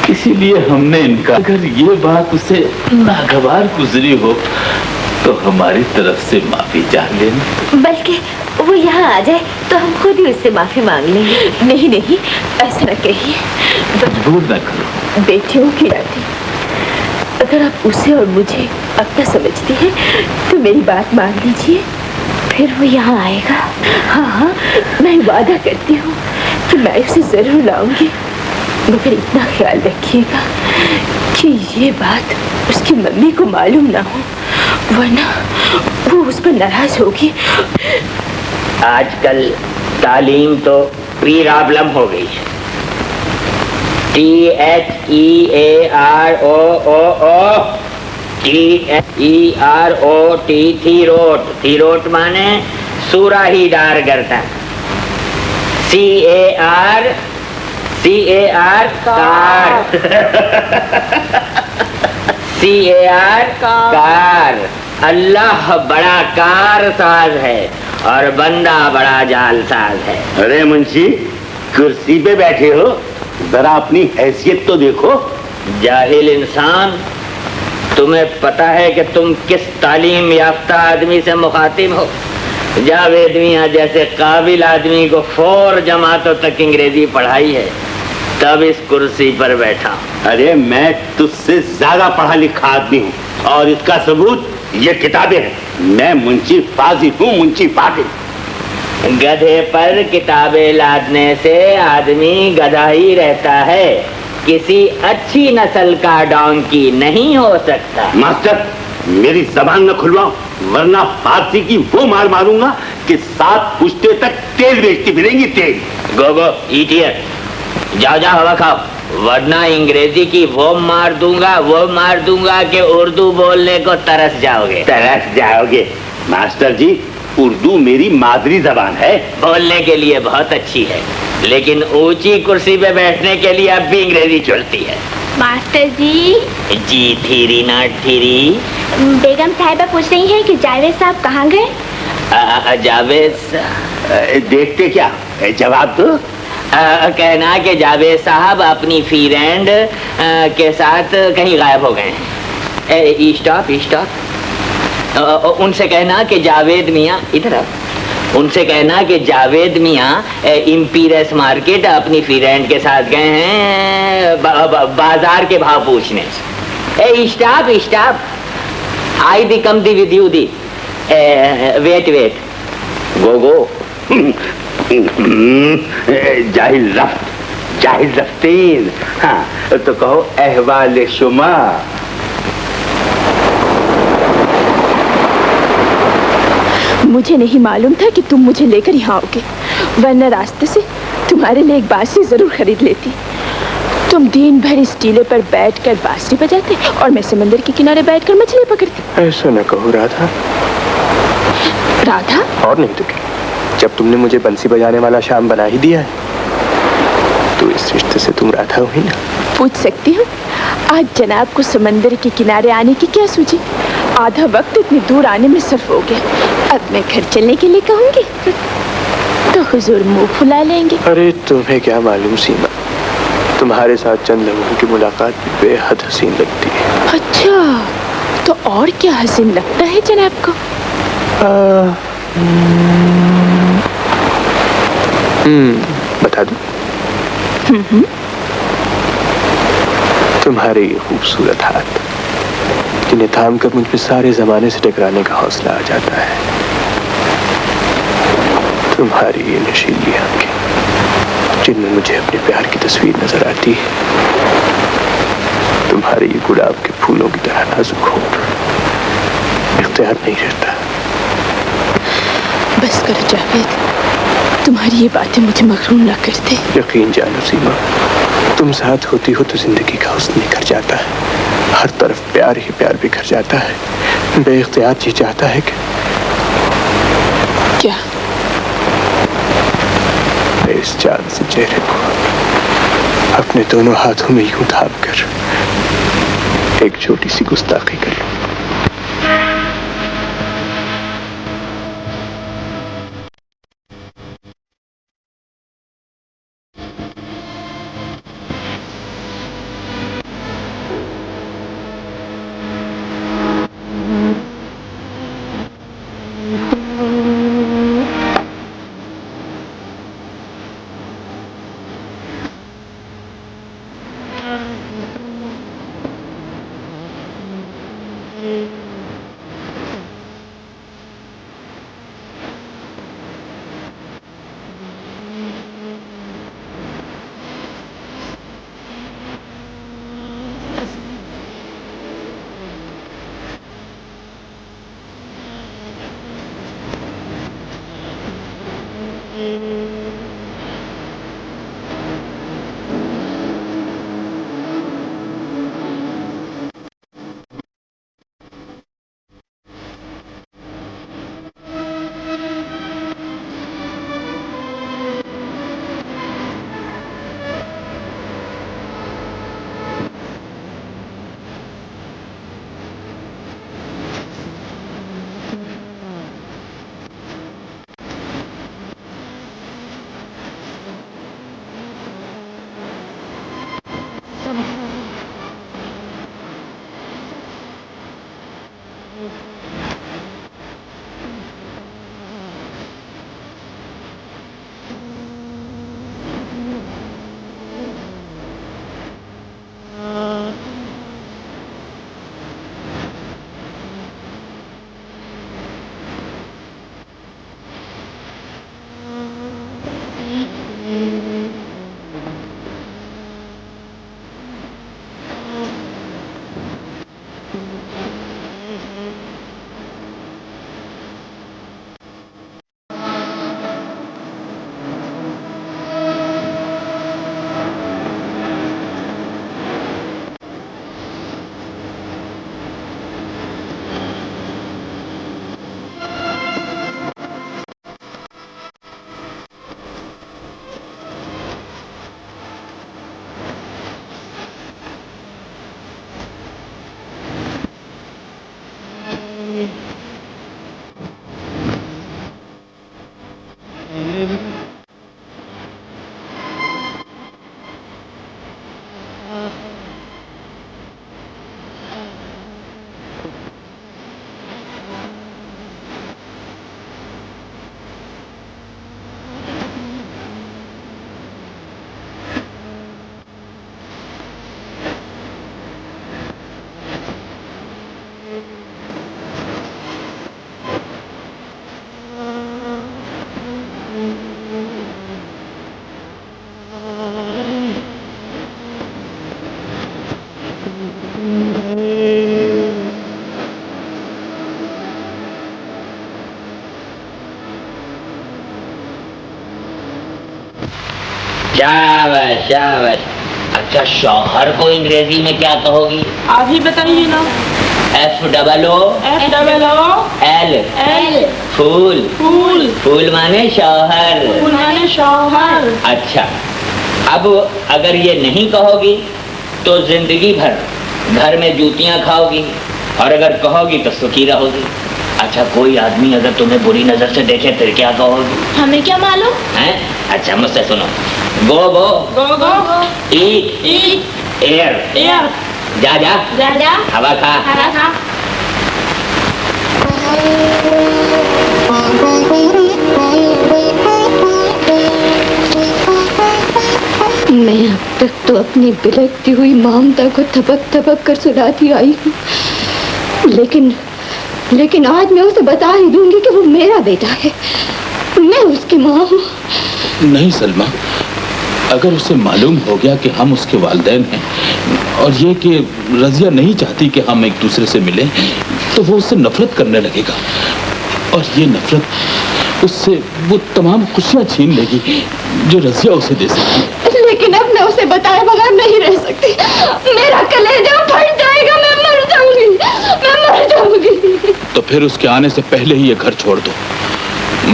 D: इसीलिए हमने इनका, अगर ये बात उसे नागवार गुजरी हो तो हमारी तरफ से माफी चाह लेना।
I: बल्कि वो यहाँ आ जाए तो हम खुद ही उससे माफी मांग लेंगे। नहीं ऐसा न कहिए।
D: मजबूर न करो।
I: बेटियों की नाती अगर आप उसे और मुझे अपना समझती हैं तो मेरी बात मान लीजिए, फिर वो यहाँ आएगा। हाँ, मैं वादा करती हूँ कि मैं उसे जरूर लाऊंगी, मगर इतना ख्याल रखिएगा कि ये बात उसकी मम्मी को मालूम ना हो, वरना वो उस पर नाराज होगी।
K: आजकल तालीम तो प्रॉब्लम हो गई है। THEAROOT थीरोट माने सुराहीदार गर्दन। CAR car. अल्लाह बड़ा कार साज है और बंदा बड़ा जाल साज है।
L: अरे मुंशी, कुर्सी पे बैठे हो, जरा अपनी हैसियत तो देखो।
K: जाहिल इंसान, तुम्हें पता है कि तुम किस तालीम याफ्ता आदमी से मुखातिब हो? जावेद मियां जैसे काबिल आदमी को 4 जमातों तक अंग्रेजी पढ़ाई है, तब इस कुर्सी पर बैठा।
L: अरे मैं तुझसे ज्यादा पढ़ा लिखा आदमी हूँ, और इसका सबूत ये किताबें हैं। मैं मुंशी फाजिल हूँ, मुंशी फाजिल।
K: गधे पर किताबें लादने से आदमी गधा ही रहता है, किसी अच्छी नस्ल का डोंकी नहीं हो सकता।
L: मास्टर, मेरी जबान न खुलवाओ, वरना फारसी की वो मार मारूंगा कि 7 पुश्ते तक तेल बेचती फिरेंगी, तेल।
K: गो गो इडियट, जाओ जाओ हवा खाओ, वरना अंग्रेजी की वो मार दूंगा कि उर्दू बोलने को तरस जाओगे।
L: तरस जाओगे? मास्टर जी, उर्दू मेरी मादरी जबान है।
K: बोलने के लिए बहुत अच्छी है, लेकिन ऊंची कुर्सी पे बैठने के लिए अब भी अंग्रेजी चलती है।
E: मास्टर जी।
K: जी थीरी नॉट थीरी।
E: बेगम साहिबा पूछ रही हैं कि जावेद साहब कहाँ गए?
K: जावेद
L: देखते क्या, जवाब दो।
K: कहना कि जावेद साहब अपनी फ्रेंड के साथ कहीं गायब हो गए हैं। स्टॉप। उनसे कहना कि जावेद मियाँ इधर आओ। उनसे कहना कि जावेद मियाँ इम्पीरियस मार्केट अपनी फ्रेंड के साथ गए हैं बाजार के भाव पूछने। Stop. I the come the with you the. Wait.
L: Go. जाहिल रफ्तीन। हाँ तो कहो अहवाल शुमा।
H: मुझे नहीं मालूम था कि तुम मुझे लेकर यहाँ आओगे, वरना रास्ते से तुम्हारे लिए एक बांसुरी जरूर खरीद लेती। तुम दिन भर इस टीले पर बैठकर बांसुरी बजाते और मैं समंदर के किनारे बैठकर मछली पकड़ती।
C: ऐसा न कहो राधा।
H: राधा?
C: और नहीं तो क्या, जब तुमने मुझे बंसी बजाने वाला शाम बना ही दिया है तो इस रिश्ते से तुम राधा हुई ना।
H: पूछ सकती हूँ, आज जनाब को समंदर के किनारे आने की क्या सूझी? आधा वक्त इतनी दूर आने में सर्फ हो गया। अब मैं घर चलने के लिए कहूँगी तो हुजूर मुंह फुला लेंगे।
C: अरे तुम्हें क्या मालूम सीमा, तुम्हारे साथ चंद लोगों की मुलाकात भी बेहद हसीन लगती है।
H: अच्छा, तो और क्या हसीन लगता है जनाब को?
C: बता दूं? तुम्हारे ये खूबसूरत हाथ जिन्हें थाम कर मुझ पे सारे जमाने से टकराने का हौसला आ जाता है। तुम्हारी ये नशीली आंखें जिनमें मुझे अपने प्यार की तस्वीर नजर आती है। तुम्हारे ये गुलाब के फूलों की तरह नाजुक होंठ, इख्तियार नहीं रहता।
H: बस करो जावेद, तुम्हारी ये बातें मुझे मगरूर न करते।
C: यकीन जानो सीमा, तुम साथ होती हो तो जिंदगी का हुस्न निखर जाता है। हर तरफ प्यार ही प्यार बिखर जाता है। बेइख्तियार जी चाहता है कि
H: क्या?
C: इस चांद से चेहरे को अपने दोनों हाथों में यूं थाम कर एक छोटी सी गुस्ताखी कर लूं।
B: शाबाश शाबाश। अच्छा, शौहर को अंग्रेजी में क्या कहोगी?
H: आप ही बताइए ना।
B: FOOL
H: एल
B: फूल।
H: फूल
B: फूल माने शौहर।
H: फूल माने शौहर।
B: अच्छा, अब अगर ये नहीं कहोगी तो जिंदगी भर घर में जूतियां खाओगी, और अगर कहोगी तो सुखी रहोगी। अच्छा, कोई आदमी अगर तुम्हें बुरी नजर से देखे फिर क्या कहोगी?
I: हमें क्या मालूम?
B: हैं? अच्छा, मुझसे सुनो। गो गो
H: गो गो
B: ईट एयर
H: एयर
B: जा जा
I: जा जा
B: हवा खा।
I: हरा खा।
A: मैं अब तक तो अपनी बिलखती हुई ममता को थपक थपक कर सुलाती आई हूँ, लेकिन आज मैं उसे बता ही दूंगी कि वो मेरा बेटा है, मैं उसकी माँ हूँ।
D: नहीं सलमा, अगर उसे मालूम हो गया कि हम उसके वालिदैन हैं और ये कि रजिया नहीं चाहती कि हम एक दूसरे से मिलें, तो वो उससे नफरत करने लगेगा, और ये नफरत उससे वो तमाम खुशियां छीन लेगी जो रजिया उसे दे सकती है।
A: लेकिन अब मैं उसे बताए बगैर नहीं रह सकती, मेरा कलेजा फट जाएगा, मैं मर जाऊंगी।
D: तो फिर उसके आने से पहले ही ये घर छोड़ दो।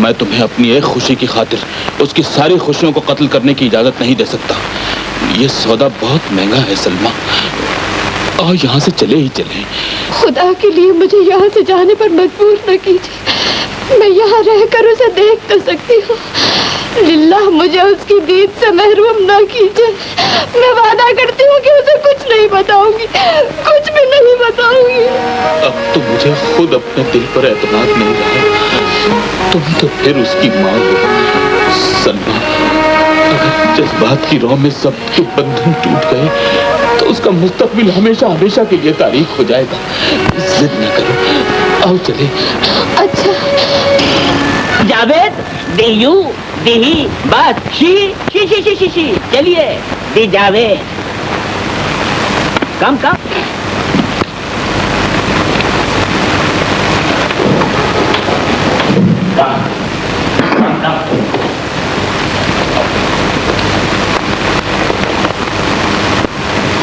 D: मैं तुम्हें अपनी एक खुशी की खातिर उसकी सारी खुशियों को कत्ल करने की इजाजत नहीं दे सकता। ये सौदा बहुत महंगा है सलमा, और यहाँ से चले ही चले।
A: खुदा के लिए मुझे यहाँ से जाने पर मजबूर न कीजिए, मैं यहाँ रहकर उसे देख तो सकती हूँ। लिल्लाह मुझे उसकी दीद से महरूम ना कीजिए। मैं वादा करती हूँ कि उसे कुछ नहीं बताऊंगी, कुछ भी नहीं बताऊंगी।
D: अब तो मुझे खुद अपने दिल पर एतमाद नहीं रहा। तुम तो फिर उसकी माँ हो सलमा। अगर जज्बात की राह में सब के बंधन टूट गए तो उसका मुस्तकबिल हमेशा हमेशा के लिए तारीख हो जाएगा। जिद न करो, आओ चले।
A: अच्छा
K: जावेद, देयू देही बात she she she she she she चलिए दे जावेद। कम कम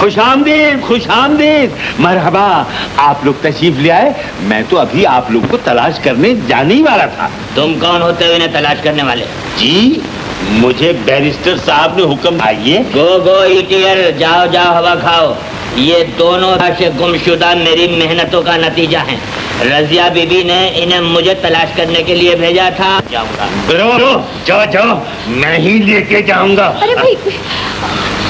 L: खुशामदीद खुशामदीद, मरहबा। आप लोग तशरीफ ले आए, मैं तो अभी आप लोग को तलाश करने जाने ही वाला था।
B: तुम कौन होते हो इन्हें तलाश करने वाले?
L: जी, मुझे बैरिस्टर साहब ने हुक्म। आइए।
B: गो गो ईटियर, जाओ जाओ हवा खाओ। ये दोनों से गुमशुदा मेरी मेहनतों का नतीजा है। रजिया बीबी ने इन्हें मुझे तलाश करने के लिए भेजा था। जाऊंगा।
L: जाओ जाओ, मैं ही लेके जाऊंगा।
A: अरे भाई,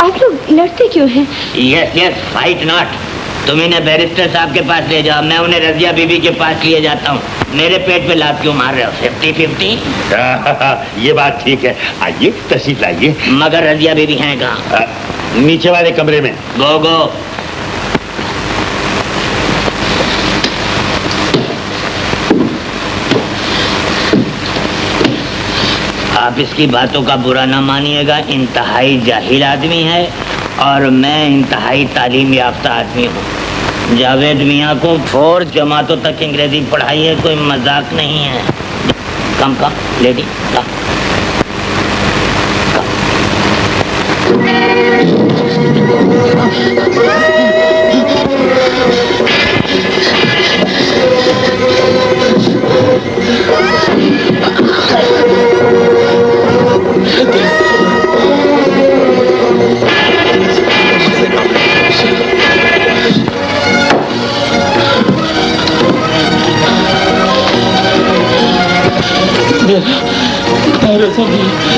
A: आप लोग लड़ते क्यों हैं?
B: Yes yes, fight not. तुम इन्हें बैरिस्टर साहब के पास ले जाओ, मैं उन्हें रजिया बीबी के पास लिए जाता हूँ। मेरे पेट पे लात क्यों मार रहे हो? 50-50।
L: ये बात ठीक है। आइए, तशरीफ लाइए।
B: मगर रजिया बीबी हैं कहाँ?
L: नीचे वाले कमरे में।
B: गो गो। आप इसकी बातों का बुरा ना मानिएगा, इंतहाई जाहिल आदमी है और मैं इंतहाई तालीम याफ्ता आदमी हूँ। जावेद मियाँ को 4 जमातों तक अंग्रेजी पढ़ाई है, कोई मजाक नहीं है। कम लेडी कम।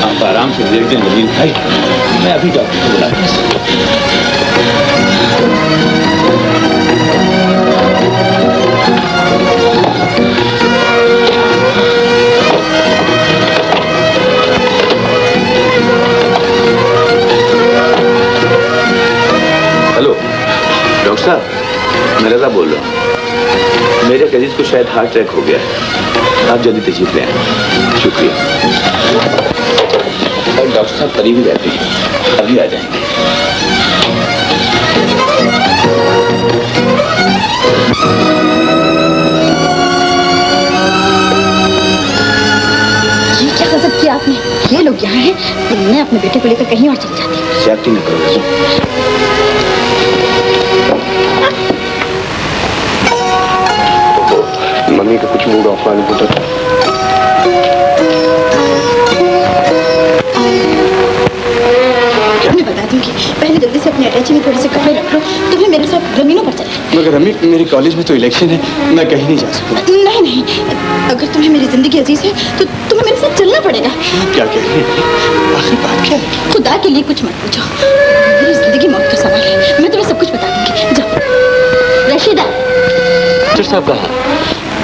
D: आप आराम से देख दें नवीन भाई, मैं अभी डॉक्टर को बुलाता हेलो डॉक्टर साहब, मैं रजा बोल रहा हूँ। मेरे कजीज को शायद हार्ट अटैक हो गया है, आप जल्दी तशरीफ ले आए। शुक्रिया। डॉक्टर साहब करीब ही रहते हैं, अभी आ जाएंगे।
A: ये क्या गजब किया आपने? ये लोग यहाँ हैं, मैं अपने बेटे को लेकर कहीं और चली जाती।
D: सेफ्टी न करो।
C: मम्मी का कुछ मूड ऑफ मालूम होता था।
A: मैं बता दूंगी, पहले जल्दी से अपने अटैची में थोड़े से कपड़े रख लो, तुम्हें मेरे साथ जमीनों पर चले।
C: मगर अम्मी, मेरे कॉलेज में तो इलेक्शन है, मैं कहीं नहीं जा सकता।
A: नहीं नहीं, अगर तुम्हें मेरी जिंदगी अजीज है तो तुम्हें मेरे साथ चलना पड़ेगा।
C: क्या कह रही है? आखिर बात क्या है?
A: खुदा के लिए कुछ मत पूछो, मेरी जिंदगी मौत का सवाल है, मैं तुम्हें सब कुछ बता दूंगी। जाओ। रशीदा
C: डॉक्टर साहब कहाँ?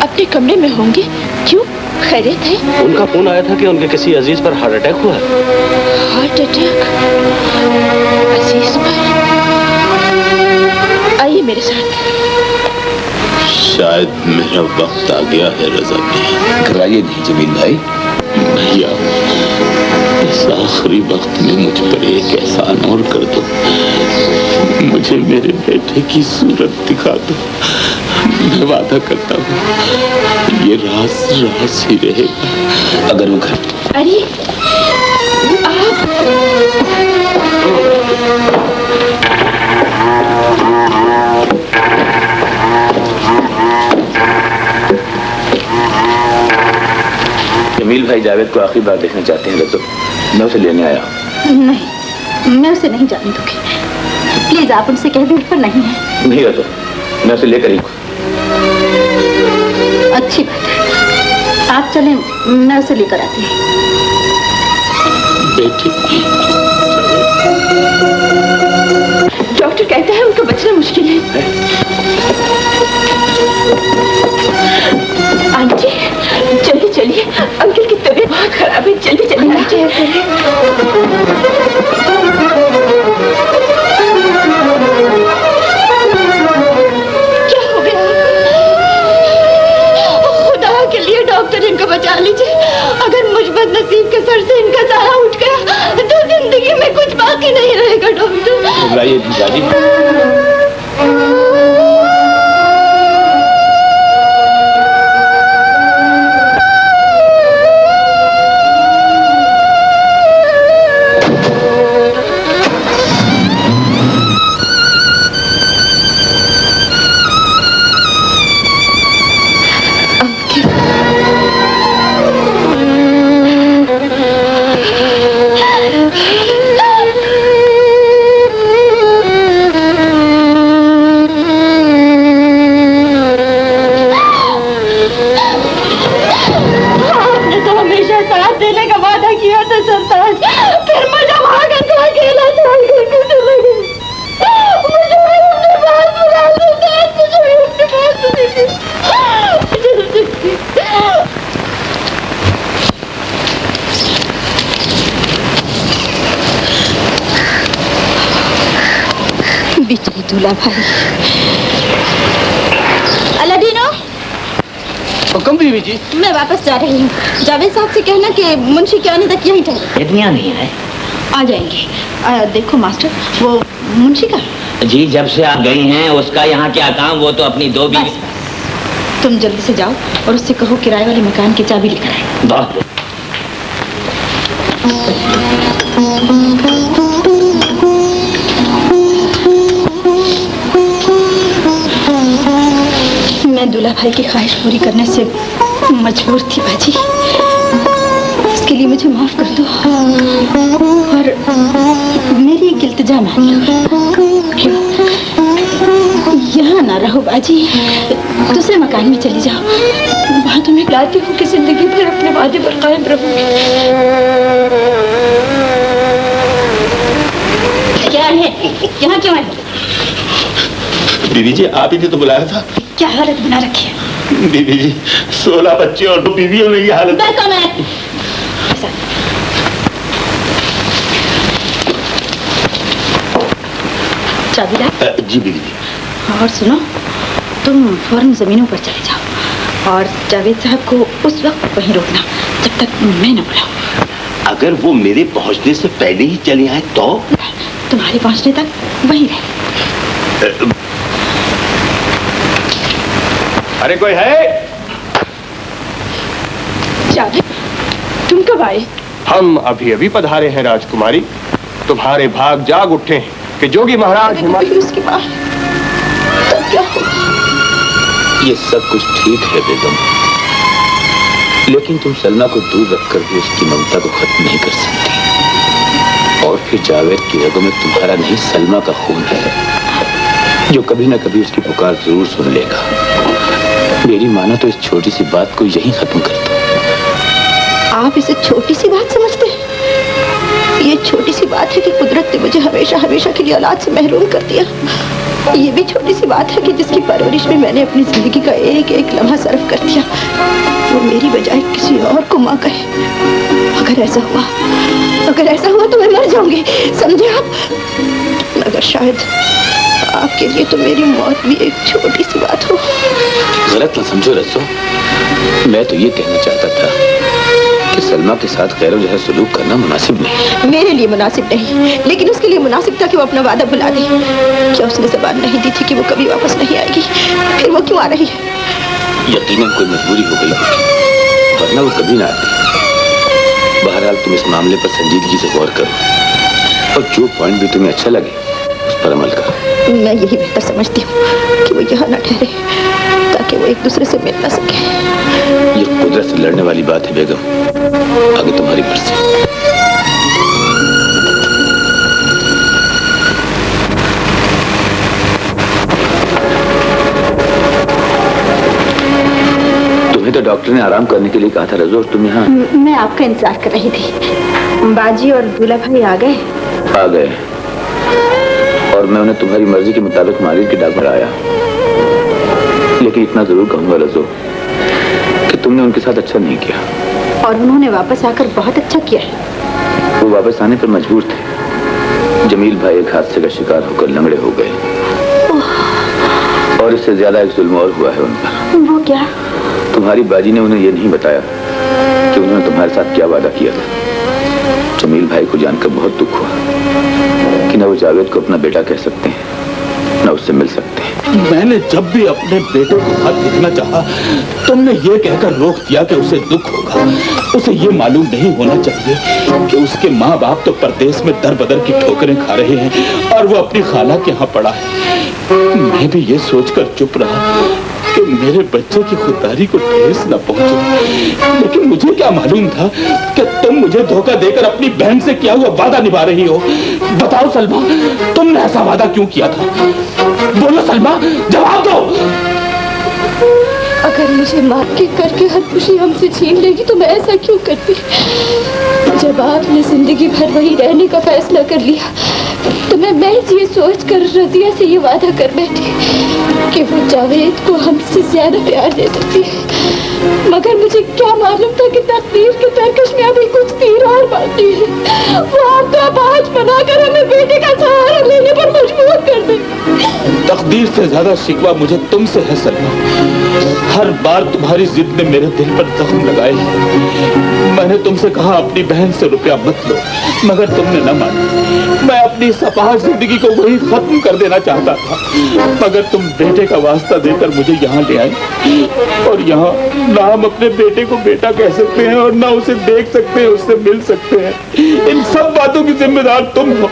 H: अपने कमरे में होंगे। क्यों, खैरियत है?
C: उनका फोन आया था कि उनके किसी अजीज पर हार्ट अटैक हुआ है।
H: Heart attack? अजीज पर? आइए मेरे साथ।
D: शायद मेरा वक्त आ गया है रजा में। कराइए नहीं जमीन भाई। भैया, इस आखिरी वक्त में मुझ पर एक एहसान और कर दो, मुझे मेरे बेटे की सूरत दिखा दो। मैं वादा करता हूँ ये राज राज ही रहेगा। अगर वो घर।
H: अरे आप
D: जमील भाई जावेद को आखिरी बार देखना चाहते हैं, तो मैं उसे लेने आया।
A: नहीं, मैं उसे नहीं जाने दूंगी। प्लीज आप उनसे कह दो पर नहीं है।
D: नहीं रतो, मैं उसे लेकर ही।
A: अच्छी बात है, आप चलें, मैं उसे लेकर आती हूँ।
H: डॉक्टर कहता है उनका बचना मुश्किल है। आंटी जल्दी चलिए, अंकल की तबीयत बहुत खराब है, जल्दी चलिए। क्या हो गया? खुदा के लिए डॉक्टर इनको बचा लीजिए। अगर मुझ बदनसीब के सर से इनका सारा उठ गया तो जिंदगी में कुछ बाकी नहीं रहेगा। डॉक्टर
A: बिचड़ी दूल्हा भाई। अलादीनो,
F: हुक्म बीवी जी।
A: मैं वापस जा रही हूँ। जावेद साहब से कहना कि मुंशी के आने तक यहीं ठहरे।
B: इतनी नहीं है,
A: आ जाएंगे। देखो मास्टर, वो मुंशी का
B: जी जब से आप गई हैं उसका यहाँ क्या काम, वो तो अपनी दो बीवी।
A: तुम जल्दी से जाओ और उससे कहो किराए वाले मकान की चाबी लेकर आए।
B: बहुत
A: मैं दूल्हा भाई की ख्वाहिश पूरी करने से मजबूर थी बाजी, इसके लिए मुझे माफ कर दो और मेरी एक इल्तिजा मान लो। यहाँ ना रहो बाजी, दूसरे मकान में चली जाओ। वहाँ तुम्हें लाती हूँ कि जिंदगी भर अपने वादे पर कायम रहूंगी। क्या है यहाँ क्यों है?
L: बीबी जी आप ही ने तो बुलाया था।
A: क्या हालत बना रखी है?
L: बीबी जी 16 बच्चे और 2 बीवियों में ये हालत।
A: चाबी ला।
L: जी बीबी जी।
A: और सुनो, तुम फौरन जमीनों पर चले जाओ और जावेद साहब को उस वक्त वहीं रोकना जब तक मैं न बुलाऊं।
L: अगर वो मेरे पहुंचने से पहले ही चले आए तो?
A: तुम्हारे पहुंचने तक वहीं रहे।
C: अरे कोई है?
H: जावेद, तुम कब आए?
C: हम अभी अभी पधारे हैं राजकुमारी। तुम्हारे भाग जाग उठे हैं कि जोगी महाराज
A: उसकी माँ क्या हो?
D: ये सब कुछ ठीक है बेगम, लेकिन तुम सलमा को दूर रखकर भी उसकी ममता को खत्म नहीं कर सकती। और फिर जावेद की रगों में तुम्हारा नहीं सलमा का खून है, जो कभी ना कभी उसकी पुकार जरूर सुन लेगा। मेरी मानो तो इस छोटी सी बात को यहीं खत्म कर दो।
A: आप इसे छोटी सी बात समझते हैं? ये छोटी सी बात है कि कुदरत ने मुझे हमेशा हमेशा के लिए औलाद से महरूम कर दिया। ये भी छोटी सी बात है कि जिसकी परवरिश में मैंने अपनी जिंदगी का एक एक लम्हा सर्फ कर दिया, वो मेरी बजाय किसी और को माँ कहे। अगर ऐसा हुआ तो मैं मर जाऊंगी, समझे आप? मगर शायद आपके लिए तो मेरी मौत भी एक छोटी सी बात हो।
D: गलत ना समझो रसो, मैं तो ये कहना चाहता था कि सलमा के साथ गैर जैसा सलूक करना मुनासिब नहीं।
A: मेरे लिए मुनासिब नहीं, लेकिन उसके लिए मुनासिब था कि वो अपना वादा भुला दे। क्या उसने ज़बान नहीं दी थी कि वो कभी वापस नहीं आएगी? फिर वो क्यों आ रही है?
D: यकीनन कोई मजबूरी हो गई होगी, वरना वो कभी ना आती। बहरहाल तुम इस मामले पर संजीदगी से गौर करो और जो पॉइंट भी तुम्हें अच्छा लगे उस पर अमल करो।
A: मैं यही बेहतर समझती हूँ कि वो यहाँ न ठहरे, ताकि वो एक दूसरे से मिल न सके।
D: ये कुदरत से लड़ने वाली बात है बेगम, आगे तुम्हारी मर्जी। तुम्हें तो डॉक्टर ने आराम करने के लिए कहा था रजो, और तुम यहाँ?
A: मैं आपका इंतजार कर रही थी। बाजी और दूल्हा भाई आ गए?
D: आ गए, और मैं उन्हें तुम्हारी मर्जी के मुताबिक मालिक की डाक पर आया। लेकिन इतना जरूर कहूंगा रजो कि तुमने उनके साथ अच्छा नहीं किया।
A: और उन्होंने वापस आकर बहुत अच्छा किया है।
D: वो वापस आने पर मजबूर थे। जमील भाई एक हादसे का शिकार होकर लंगड़े हो गए, और इससे ज्यादा एक जुल्म और हुआ है उन पर।
A: वो क्या?
D: तुम्हारी बाजी ने उन्हें यह नहीं बताया कि उन्होंने तुम्हारे साथ क्या वादा किया था। जमील भाई को जानकर बहुत दुख हुआ कि न वो जावेद को अपना बेटा कह सकते हैं, न उससे मिल सकते हैं।
L: मैंने जब भी अपने बेटे को हाथ दिखना चाहा, तुमने ये कहकर रोक दिया कि उसे दुख होगा। उसे ये मालूम नहीं होना चाहिए कि उसके माँ बाप तो परदेश में दर बदर की ठोकरें खा रहे हैं और वो अपनी खाला के यहाँ पड़ा है। मैं भी ये सोचकर चुप रहा कि मेरे बच्चे की खुददारी को ठेस न पहुंचे, लेकिन मुझे क्या मालूम था कि तुम मुझे धोखा देकर अपनी बहन से किया हुआ वादा निभा रही हो। बताओ सलमा, तुमने ऐसा वादा क्यों किया था? बोलो सलमा, जवाब दो।
H: अगर मुझे माफ के करके हर खुशी हमसे छीन लेगी तो मैं ऐसा क्यों करती? जब आपने जिंदगी भर वही रहने का फैसला कर लिया तो मैं महज ये सोच कर रजिया से ये वादा कर बैठी कि वो जावेद को हमसे ज्यादा प्यार दे सकती है। मगर मुझे क्या मालूम था कि तकदीर के तरकश में अभी कुछ तीर और बाकी है। वो आपका बाज बनाकर हमें बेटे का सहारा लेने पर मजबूर कर दे।
L: तकदीर से ज्यादा शिकवा मुझे तुमसे है सलमा। हर बार तुम्हारी जिद ने मेरे दिल पर जख्म लगाए। मैंने तुमसे कहा अपनी बहन से रुपया मत लो, मगर तुमने न माना। मैं अपनी सपाट जिंदगी को वही खत्म कर देना चाहता था, मगर तुम बेटे का वास्ता देकर मुझे यहाँ ले आए, और यहाँ ना हम अपने बेटे को बेटा कह सकते हैं और ना उसे देख सकते हैं, उससे मिल सकते हैं। इन सब बातों की जिम्मेदार तुम हो,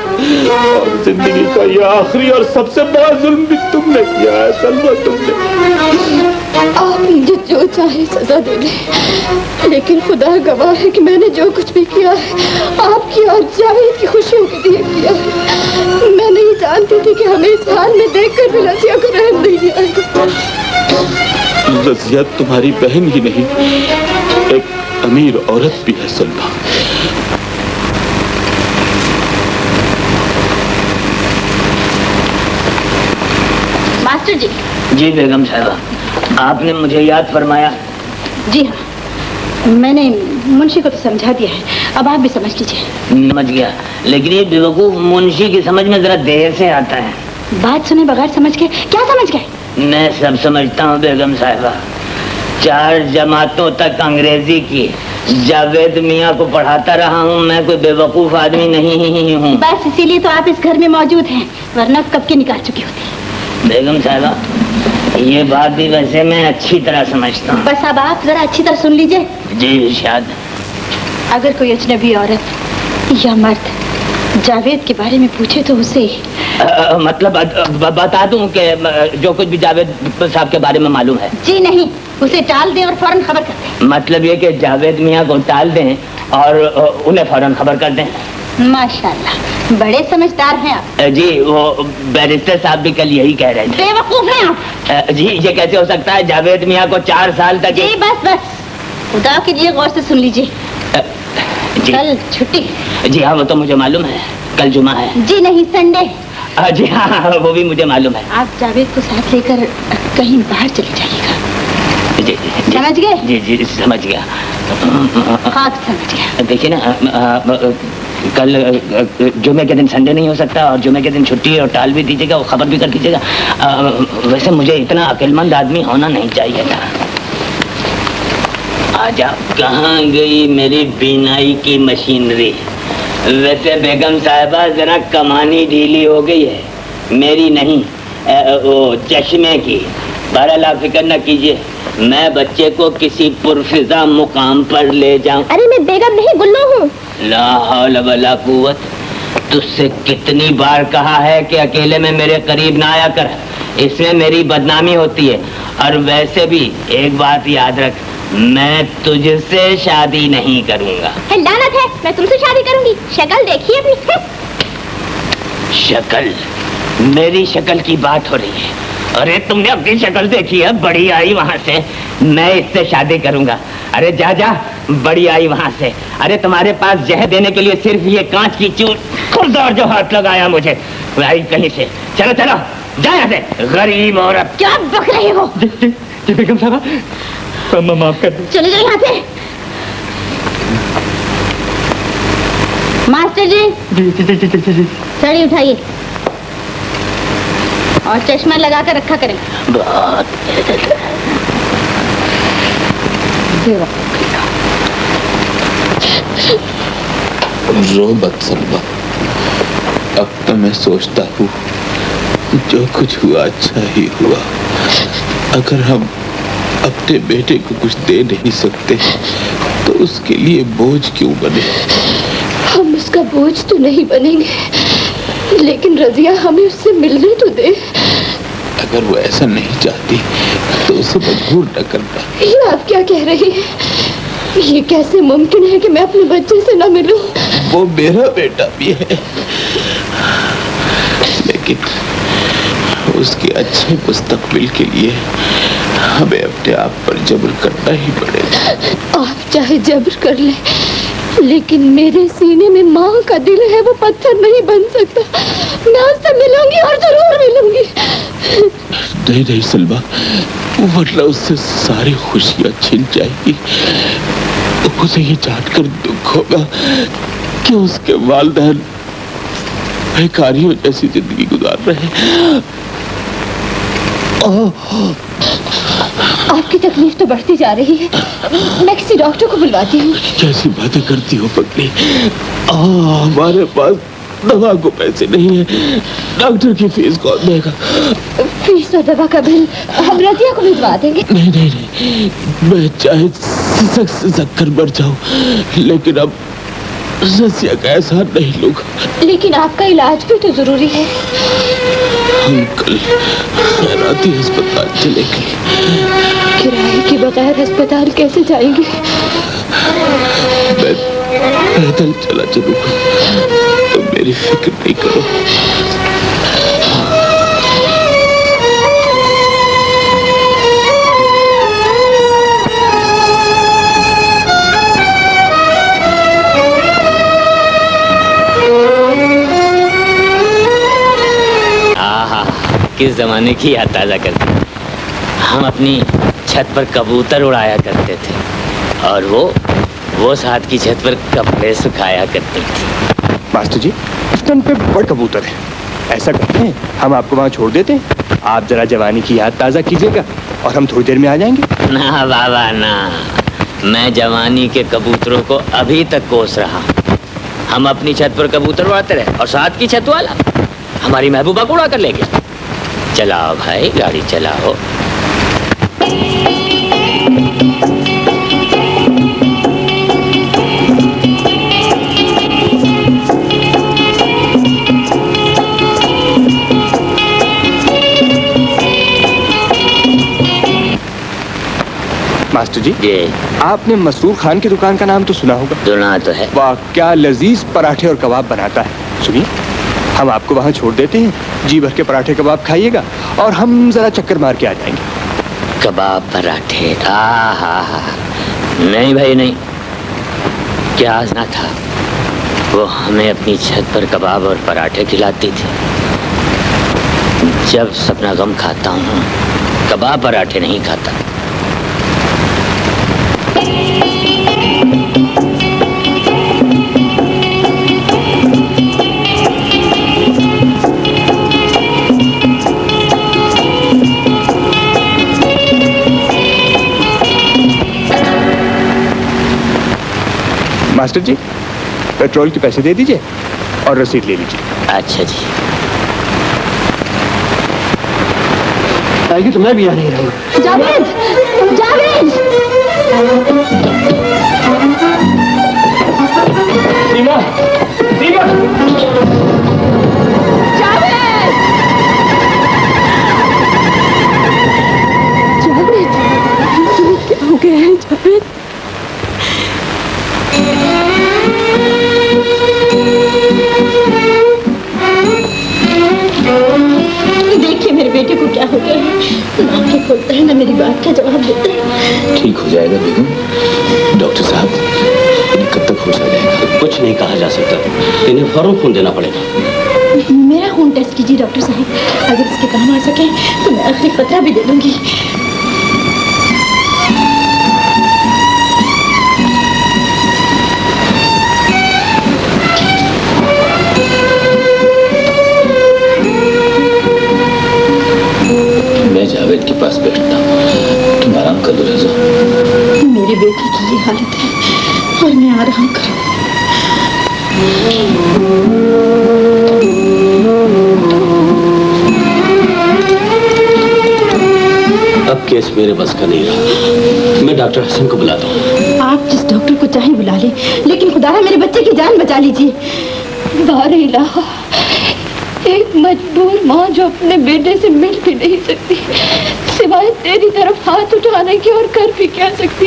L: और जिंदगी का यह आखिरी और सबसे बड़ा जुल्म भी तुमने किया है सलमा, तुमने।
A: आप मुझे जो चाहे सजा दे दें, लेकिन खुदा गवाह है कि मैंने जो कुछ भी किया है आपकी और जावेद की खुशियों के लिए किया है। मैं नहीं जानती थी कि हमें इस हाल में देखकर भी रज़िया को रहम नहीं आएगा।
L: रज़िया तुम्हारी बहन ही नहीं, एक अमीर औरत भी है सलमा।
A: मास्टर जी।
B: जी बेगम साहबा, आपने मुझे याद फरमाया।
A: जी हाँ, मैंने मुंशी को तो समझा दिया है, अब आप भी समझ लीजिए।
B: समझ गया, लेकिन ये बेवकूफ मुंशी की समझ में जरा देर से आता है।
A: बात सुने बगैर समझ के क्या समझ गए?
B: मैं सब समझता हूँ बेगम साहिबा। 4 जमातों तक अंग्रेजी की जावेद मियाँ को पढ़ाता रहा हूँ, मैं कोई बेवकूफ आदमी नहीं हूँ।
A: बस इसीलिए तो आप इस घर में मौजूद हैं, वरना कब के निकाल चुकी होती।
B: बेगम साहिबा, ये बात भी वैसे मैं अच्छी तरह समझता हूँ।
A: बस अब आप जरा अच्छी तरह सुन लीजिए।
B: जी इरशाद।
A: अगर कोई अजनबी औरत या मर्द जावेद के बारे में पूछे तो उसे
B: मतलब बता दूं कि जो कुछ भी जावेद साहब के बारे में मालूम है।
A: जी नहीं, उसे टाल दें और फौरन खबर कर दें।
B: मतलब ये कि जावेद मियाँ को टाल दें और उन्हें फौरन खबर कर दें।
A: माशाल्लाह, बड़े समझदार हैं आप।
B: जी, वो बैरिस्टर साहब भी कल यही कह रहे थे।
A: बेवकूफ हैं आप।
B: जी, ये कैसे हो सकता है? जावेद मियाँ को 4 साल तक।
A: जी बस खुदा के लिए गौर से सुन लीजिए। कल छुट्टी।
B: जी हाँ, वो तो मुझे मालूम है, कल जुमा है।
A: जी नहीं, संडे।
B: जी हाँ, वो भी मुझे मालूम है।
A: आप जावेद को साथ लेकर कहीं बाहर चले जाइएगा।
B: जी,
A: समझ गए?
B: जी समझ गया।
A: हाँ समझ गया।
B: देखिए ना, कल जुमे के दिन संडे नहीं हो सकता, और जुमे के दिन छुट्टी और टाल भी दीजिएगा, वो खबर भी कर दीजिएगा। वैसे मुझे इतना अक्लमंद आदमी होना नहीं चाहिए था। आज आप कहाँ गई मेरी बीनाई की मशीनरी? वैसे बेगम साहिबा जरा कमानी ढीली हो गई है, मेरी नहीं, वो चश्मे की। बहरहाल आप फिक्र न कीजिए, मैं बच्चे को किसी पुरफिजा मुकाम पर ले जाऊं।
E: अरे मैं बेगम नहीं, गुल्लो हूँ।
B: ला हौल वला कुव्वत। तुझसे कितनी बार कहा है कि अकेले में मेरे करीब ना आया कर, इसमें मेरी बदनामी होती है। और वैसे भी एक बात याद रख, मैं तुझसे शादी नहीं करूंगा।
E: लानत है, मैं तुमसे शादी करूंगी। शक्ल देखिए अपनी।
B: शक्ल? मेरी शक्ल की बात हो रही है? अरे तुमने अपनी शक्ल देखी है? बड़ी आई वहां से, मैं इससे शादी करूंगा। अरे जा जा, बड़ी आई वहां से। अरे तुम्हारे पास जहर देने के लिए सिर्फ ये कांच की चूर खुरदार जो हाथ लगाया मुझे, वो आई कहीं से। चलो चलो, जा यहाँ से, गरीब औरत।
A: क्या बक रहे हो?
B: जी बेगम साहबा, माफ कर दो।
A: चले जाओ यहाँ से। मास्टर जी, साड़ी उठाइए और चश्मा लगा कर रखा करें।
L: रो मत सलमा, अब तो मैं सोचता हूँ जो कुछ हुआ अच्छा ही हुआ। अगर हम अपने बेटे को कुछ दे नहीं सकते तो उसके लिए बोझ क्यों बने?
A: हम उसका बोझ तो नहीं बनेंगे, लेकिन रज़िया हमें उससे मिलने तो दे।
L: अगर वो ऐसा नहीं चाहती तो उसे मजबूर न करना।
A: ये आप क्या कह रही हैं? ये कैसे मुमकिन है कि मैं अपने बच्चे से न मिलूं?
L: वो मेरा बेटा भी है, लेकिन उसके अच्छे मुस्तकबिल के लिए हमें अपने आप पर जबर करना ही पड़ेगा।
A: आप चाहे जबर कर ले, लेकिन मेरे सीने में माँ का दिल है, वो पत्थर नहीं बन सकता। मैं उससे मिलूंगी और जरूर मिलूंगी।
L: नहीं नहीं सलमा, वरना उससे सारी खुशियाँ छिन जाएगी। उसे ये जानकर दुख होगा कि उसके वालिदैन भिखारियों जैसी जिंदगी गुजार रहे हैं।
A: आपकी तकलीफ तो बढ़ती जा रही है, मैं किसी डॉक्टर को बुलवाती हूँ।
L: कैसी बातें करती हो पगली? हमारे पास दवा को पैसे नहीं है, डॉक्टर की फीस कौन देगा?
I: फीस और दवा का बिल हम रजिया को भिजवा देंगे।
L: नहीं नहीं नहीं, मैं चाहे सिसक सिसक कर मर जाऊं, लेकिन अब रजिया का एहसान नहीं लूंगा।
I: लेकिन आपका इलाज भी तो जरूरी है।
L: हम कल खैराती अस्पताल चलेंगे।
I: किराए के बगैर अस्पताल कैसे जाएंगे?
L: मैं पैदल चला चलूंगा, तो मेरी फिक्र नहीं करो।
B: किस जमाने की याद ताज़ा करते। हम अपनी छत पर कबूतर उड़ाया करते थे और वो साथ की छत पर कपड़े सुखाया करते थे।
C: मास्टर जी, स्टन पे बड़ कबूतर है। ऐसा करते हैं, हम आपको वहाँ छोड़ देते हैं, आप जरा जवानी की याद ताज़ा कीजिएगा और हम थोड़ी देर में आ जाएंगे।
B: ना बाबा ना, मैं जवानी के कबूतरों को अभी तक कोस रहा हूँ। हम अपनी छत पर कबूतर उड़ाते रहे और साथ की छत वाला हमारी महबूबा को उड़ा कर ले गया। चलाओ भाई, गाड़ी चलाओ।
C: मास्टर जी, आपने मसरूर खान की दुकान का नाम तो सुना होगा?
B: सुना तो है।
C: वाह, क्या लजीज पराठे और कबाब बनाता है। सुनिए, हम आपको वहाँ छोड़ देते हैं, जी भर के पराठे कबाब खाइएगा और हम जरा चक्कर मार के आ जाएंगे।
B: कबाब पराठे, आहा, नहीं भाई नहीं, क्या ना था। वो हमें अपनी छत पर कबाब और पराठे खिलाती थी। जब सपना गम खाता हूँ, कबाब पराठे नहीं खाता।
C: मास्टर जी, पेट्रोल के पैसे दे दीजिए और रसीद ले लीजिए।
B: अच्छा जी।
F: आएगी तो मैं भी आ नहीं रहूँगा।
I: जावेद, जावेद।
C: सीमा, सीमा।
I: जावेद, जावेद, क्या हो गया है जावेद?
A: देखिए मेरे बेटे को क्या हो गया है, ना आंखें खोलता है ना मेरी बात का जवाब देता है।
L: ठीक हो जाएगा बेगम। डॉक्टर साहब, इन्हें कब तक होश आ जाएगा?
F: कुछ नहीं कहा जा सकता, इन्हें फौरन खून देना पड़ेगा।
A: मेरा खून टेस्ट कीजिए डॉक्टर साहब, अगर इसके काम आ सके तो मैं आखिरी खतरा भी दे दूंगी।
L: जावेद के पास बैठता हूँ, तुम आराम कर लो रज़ा।
A: मेरे बेटे की ये हालत है और मैं आराम करूँ।
F: अब केस मेरे बस का नहीं रहा, मैं डॉक्टर हसन को बुलाता हूँ।
A: आप जिस डॉक्टर को चाहे बुला लें, लेकिन खुदारा मेरे बच्चे की जान बचा लीजिए।
I: बारे इलाहा, एक मजबूर माँ जो अपने बेटे से मिल भी नहीं सकती, सिवाय तेरी तरफ हाथ उठाने की और कर भी क्या सकती।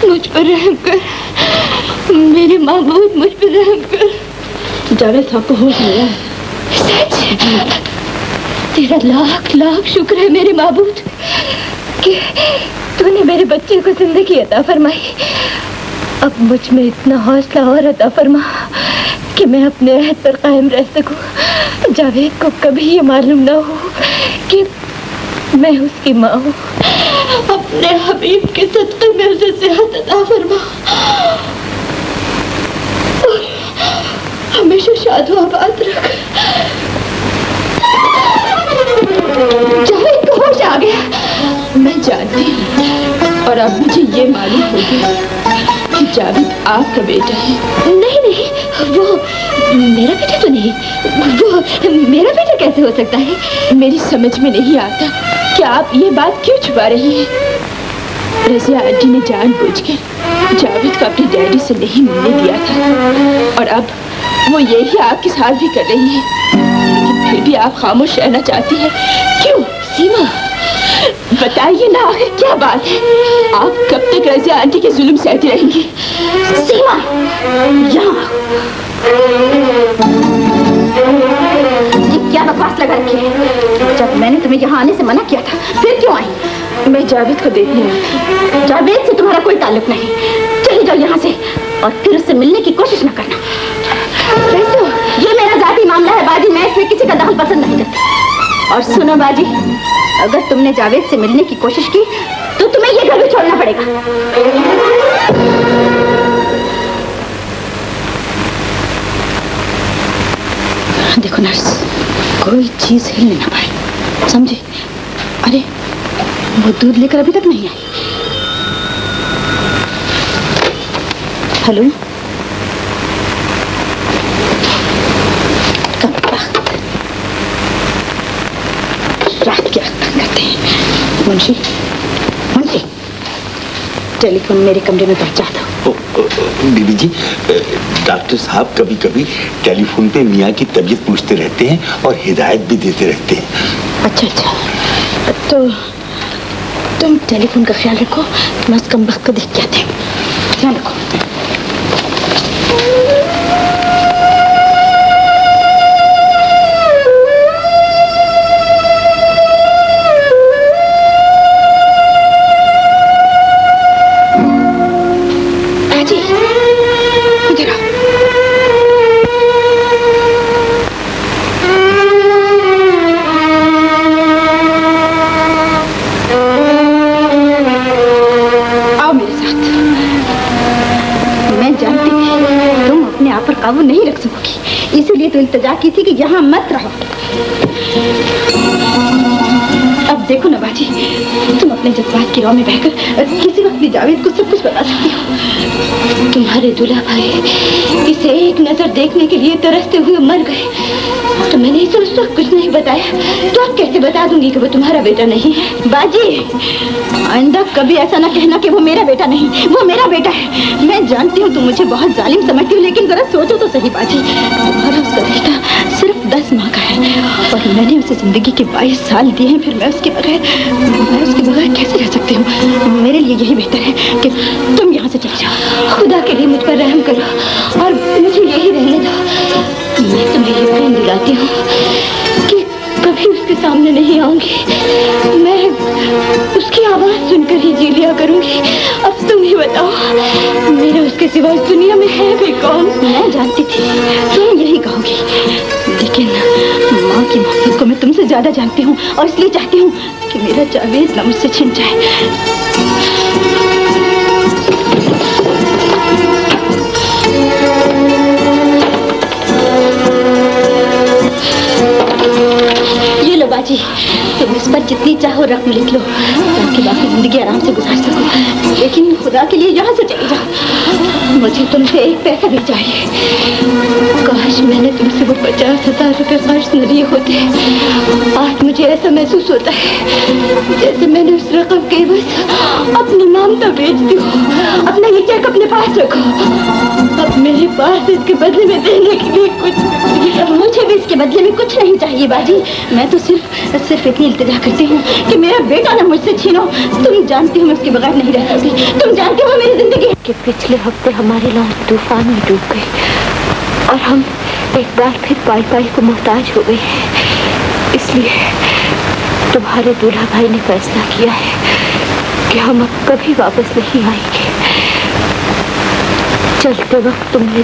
I: मुझ पर रहम कर मेरे महबूब, मुझ पर रहम कर।
A: जावेद साहब को होश नहीं है।
I: सच? तेरा लाख लाख शुक्र है मेरे महबूब कि तूने मेरे बच्चे को जिंदगी अता फरमाई। अब मुझ में इतना हौसला और अता फरमा कि मैं अपने अहद पर कायम रह सकूं। जावेद को कभी ये मालूम ना हो कि मैं उसकी माँ हूँ। अपने हबीब के सदक़े में उसे सेहत अता फरमा
A: हमेशा शाद आबाद रख। जावेद को होश आ गया। मैं जानती हूँ और अब मुझे ये मालूम हो गया कि जावेद आपका बेटा है।
I: नहीं नहीं, वो मेरा बेटा तो नहीं। वो मेरा बेटा कैसे हो सकता है?
H: मेरी समझ में नहीं आता कि आप ये बात क्यों छुपा रही हैं। रज़िया आंटी ने जानबूझकर जावेद को अपने डैडी से नहीं मिलने दिया था और अब वो यही आपके साथ भी कर रही है, लेकिन फिर भी आप खामोश रहना चाहती हैं। क्यों? सीमा बताइए ना, आखिर क्या बात है? आप कब तक रज़िया आंटी के जुल्म सहती रहेंगी?
A: सीमा, यहाँ ये क्या बकवास लगा रखी है? जब मैंने तुम्हें यहाँ आने से मना किया था, फिर क्यों आई?
H: मैं जावेद को देखने आई थी।
A: जावेद से तुम्हारा कोई ताल्लुक नहीं। चली जाओ यहाँ से और फिर उससे मिलने की कोशिश न करना। वैसे ये मेरा जाती मामला है बाजी, मैं इसमें किसी का दखल पसंद नहीं करती। और सुनो बाजी, अगर तुमने जावेद से मिलने की कोशिश की तो तुम्हें ये घर भी छोड़ना पड़ेगा। देखो नर्स, कोई चीज हिलने ना पाए, समझे? अरे वो दूध लेकर अभी तक नहीं आई। हेलो, रात के वक्त तंग करते हैं। मुंशी, मुंशी, टेलीफोन मेरे कमरे में पहुंचा दो।
M: बीबी जी, डॉक्टर साहब कभी कभी टेलीफोन पे मियाँ की तबीयत पूछते रहते हैं और हिदायत भी देते रहते हैं।
A: अच्छा अच्छा, तो तुम टेलीफोन का ख्याल रखो, मैं उस कम वक्त को देख के आते हैं। ध्यान रखो। काबू नहीं रख सकोगी, इसीलिए तो इल्तिजा की थी कि यहाँ मत रहो। अब देखो ना बाजी, तुम अपने जज्बात की राह में बहकर किसी वक्त भी जावेद को सब कुछ बता सकती हो।
I: तुम्हारे दूल्हा भाई इसे एक नजर देखने के लिए तरसते हुए मर गए, तो मैंने इसे उस वक्त कुछ नहीं बताया, तो अब कैसे बता दूंगी कि वो तुम्हारा बेटा नहीं है?
A: बाजी, आइंदा कभी ऐसा ना कहना कि वो मेरा बेटा नहीं, वो मेरा बेटा है। मैं जानती हूँ तुम मुझे बहुत जालिम समझती हो, लेकिन जरा सोचो तो सही बाजी, तुम्हारा उसका रिश्ता सिर्फ 10 माह का है और मैंने उसे जिंदगी के 22 साल दिए हैं। फिर मैं उसके बगैर कैसे रह सकती हूँ? मेरे लिए यही बेहतर है कि तुम यहाँ से चले जाओ।
I: खुदा के लिए मुझ पर रहम करो और मुझे यही रहने दो। मैं तुम्हें यकीन दिलाती हूँ कि कभी उसके सामने नहीं आऊंगी। मैं उसकी आवाज सुनकर ही जी लिया करूंगी। अब तुम ही बताओ, मेरा उसके सिवा इस दुनिया में है भी कौन?
A: मैं जानती थी तुम यही कहोगी, लेकिन माँ की मोहब्बत को मैं तुमसे ज्यादा जानती हूँ और इसलिए चाहती हूँ कि मेरा जावेद न मुझसे छिन जाए। बाजी, तुम इस पर जितनी चाहो रकम लिख लो ताकि बाकी जिंदगी आराम से गुजार सको, लेकिन खुदा के लिए यहाँ से चली जाओ। मुझे तुमसे एक पैसा भी चाहिए। काश मैंने तुमसे वो 50,000 रुपये खर्च न लिए होते। आज मुझे ऐसा महसूस होता है जैसे मैंने उस रकम के बस अपनी ममता बेच दी हो। अपना ये चेक अपने पास रखो, अब मेरे पास इसके बदले में देने के लिए कुछ। मुझे भी इसके बदले में कुछ नहीं चाहिए बाजी। मैं तो सिर्फ इतनी इल्तिजा करती हूँ कि मेरा बेटा ना मुझसे छीनो। तुम जानती हो मैं उसके बगैर नहीं रह सकती, तुम जानती हो मेरी जिंदगी।
I: कि पिछले हफ्ते हमारी लॉन्च तूफान में डूब गई और हम एक बार फिर पाई पाई को मोहताज हो गए हैं। इसलिए तुम्हारे दूल्हा भाई ने फैसला किया है कि हम अब कभी वापस नहीं आएंगे। चलते वक्त तुमने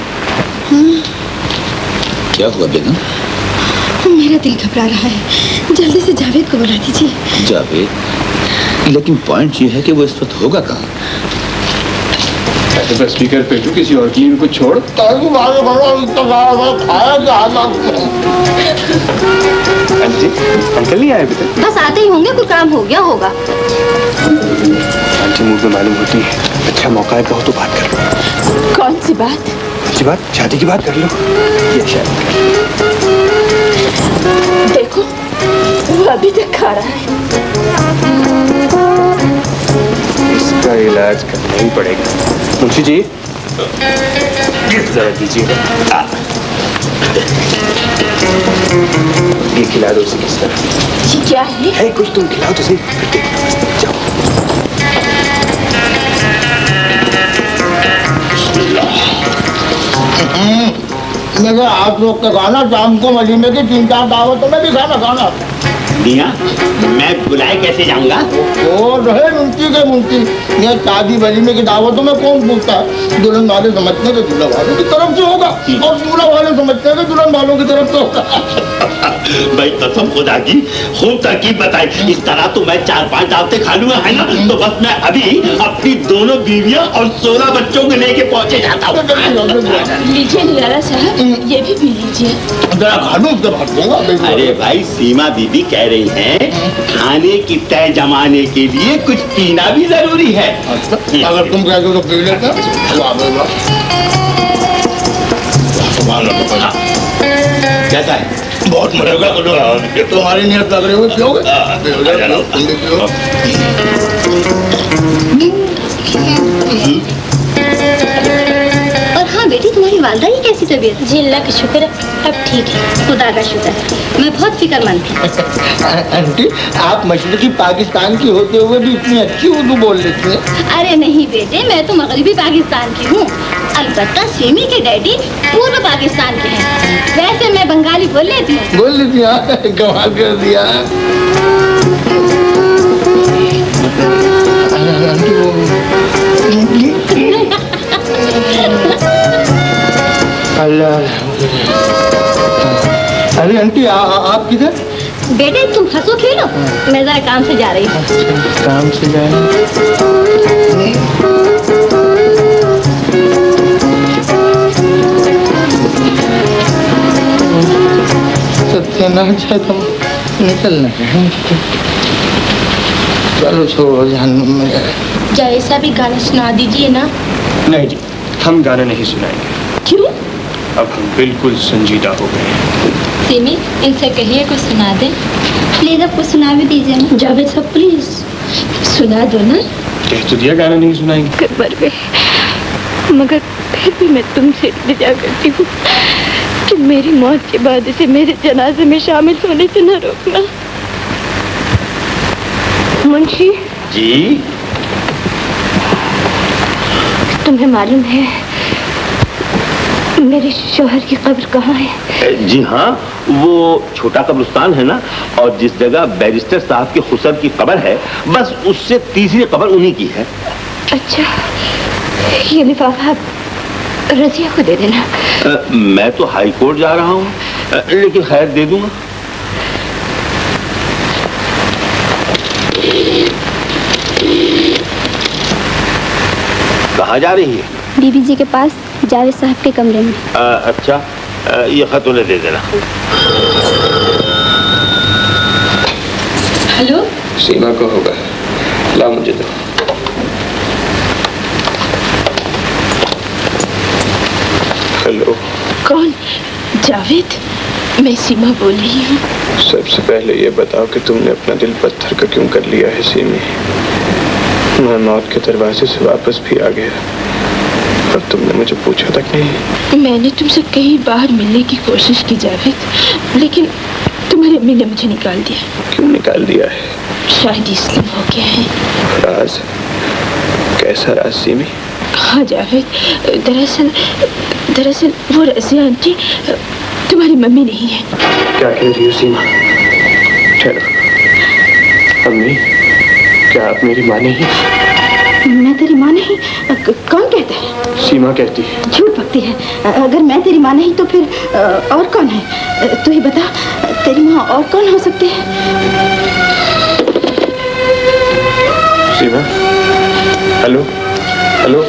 L: क्या हुआ बेगम?
A: मेरा दिल घबरा रहा है, जल्दी से जावेद को बुला दीजिए।
L: जावेद? लेकिन पॉइंट ये है कि वो इस वक्त होगा कहाँ?
C: बस स्पीकर पे तू किसी और के लिए भी कुछ छोड़। आंटी अंकल नहीं आए अभी तक?
A: बस आते ही होंगे, कोई काम हो गया होगा।
C: आंटी मुझे मालूम होती है, अच्छा मौका है, कहो तो बात कर लो।
H: कौन सी बात?
C: अच्छी बात, शादी की बात कर लो। ये शादी
H: देखो वो अभी तक खा रहा है।
C: इसका इलाज करना ही पड़ेगा। मुंशी जी जरा दीजिए, ये खिला दो उसे किस तरह।
H: ये क्या है?
C: कुछ तुम खिलाओ तो सही। जाओ।
F: मेरे आप लोग का खाना शाम को वलीमे की 3-4 दावतों में भी खाना।
M: मियां, मैं बुलाए कैसे जाऊंगा?
F: और रहे मुंशी के मुंशी, ये शादी वलीमे की दावतों में कौन पूछता है? दुल्हन वाले समझते हैं दूल्हा वालों की तरफ से होगा और दूल्हा वाले समझते हैं दुल्हन वालों की तरफ से होगा।
M: भाई कसम खुदा की खूब तरकीब बताई। इस तरह तो मैं 4-5 दावतें खा लूंगा, है ना? तो बस मैं अभी अपनी दोनों बीवियां और 16 बच्चों को लेके पहुंचे जाता हूँ।
H: लीजिए निराला साहब, ये भी पी लीजिए।
F: जरा खा लूं उसके बाद दूंगा।
M: अरे भाई सीमा बीबी कह रही हैं खाने की तय जमाने के लिए कुछ पीना भी जरूरी है।
F: अगर तुम कहते हो तो पी लेते हैं।
M: कैसा है?
F: बहुत मजा का तुम्हारी नियत लग रही हो, पियोगे?
E: और हाँ बेटी, तुम्हारी वालदा की कैसी तबीयत? जी अल्लाह का शुक्र है, अब ठीक है। खुदा का शुक्र है, मैं बहुत फिक्रमंद थी।
F: आंटी, आप मशरकी पाकिस्तान की होते हुए भी इतनी अच्छी उर्दू बोल लेती हैं।
E: अरे नहीं बेटे, मैं तो मगरबी पाकिस्तान की हूँ। अलबत्ता सीमी के डैडी पूर्व पाकिस्तान के हैं। वैसे मैं बंगाली बोल लेती हूँ।
F: बोल लेती हैं? कमाल कर दिया। अल्लाह। अरे आंटी आप किधर?
E: बेटे तुम हंसो खेलो, मैं जरा काम से जा रही हूँ।
F: काम से जा रही? सत्यानाश है, तुम निकलना है। चलो छोड़ो, जहन्नुम में जाए।
H: जैसा भी गाना सुना दीजिए ना।
C: नहीं जी, हम गाना नहीं सुनाएंगे।
H: क्यों?
C: अब हम बिल्कुल संजीदा हो गए।
I: सिमी, इनसे कहिए कुछ सुना दे।
E: प्लीज अब कुछ सुना भी दीजिए ना।
H: जावेद साहब प्लीज सुना दो ना।
C: कह तो दिया गाना नहीं सुनाएंगे।
H: मगर फिर भी मैं तुमसे इल्तिजा करती हूँ कि मेरी मौत के बाद इसे मेरे जनाजे में शामिल होने से न रोकना। मुंशी
M: जी,
H: तुम्हें मालूम है मेरे शौहर की कब्र कहाँ है?
M: जी हाँ, वो छोटा कब्रिस्तान है ना, और जिस जगह बैरिस्टर साहब के खुसर की कब्र है, बस उससे तीसरी कब्र उन्हीं की है।
H: अच्छा, ये लिफाफा रजिया को दे देना।
M: मैं तो हाई कोर्ट जा रहा हूँ, लेकिन खैर दे दूंगा। कहाँ जा रही है?
E: बीबी जी के पास, जावेद साहब के कमरे में।
M: अच्छा, ये खत उन्हें दे देना।
H: हेलो,
C: सीमा को होगा, ला मुझे दो। हेलो।
H: कौन? जावेद, मैं सीमा बोल रही हूँ।
C: सबसे पहले ये बताओ कि तुमने अपना दिल पत्थर का क्यों कर लिया है सीमी? मैं मौत के दरवाजे से वापस भी आ गया और तुमने मुझे पूछा तक नहीं।
H: मैंने तुमसे कई बार मिलने की कोशिश की जावेद, लेकिन तुम्हारी अम्मी ने मुझे निकाल दिया।
C: क्यों निकाल दिया है?
H: शायद इसलिए हो गया है।
C: राज? कैसा राज सीमी?
H: हाँ जावेद, दरअसल वो रज़िया आंटी तुम्हारी मम्मी नहीं है।
C: क्या कह रही हो सीमा? ठहरो। अम्मी, क्या आप मेरी माँ नहीं?
A: मैं तेरी माँ नहीं? कौन कहता है?
C: सीमा कहती है।
A: झूठ बकती है। अगर मैं तेरी माँ नहीं तो फिर और कौन है? तू ही बता, तेरी माँ और कौन हो सकती है?
C: सीमा, हेलो हेलो।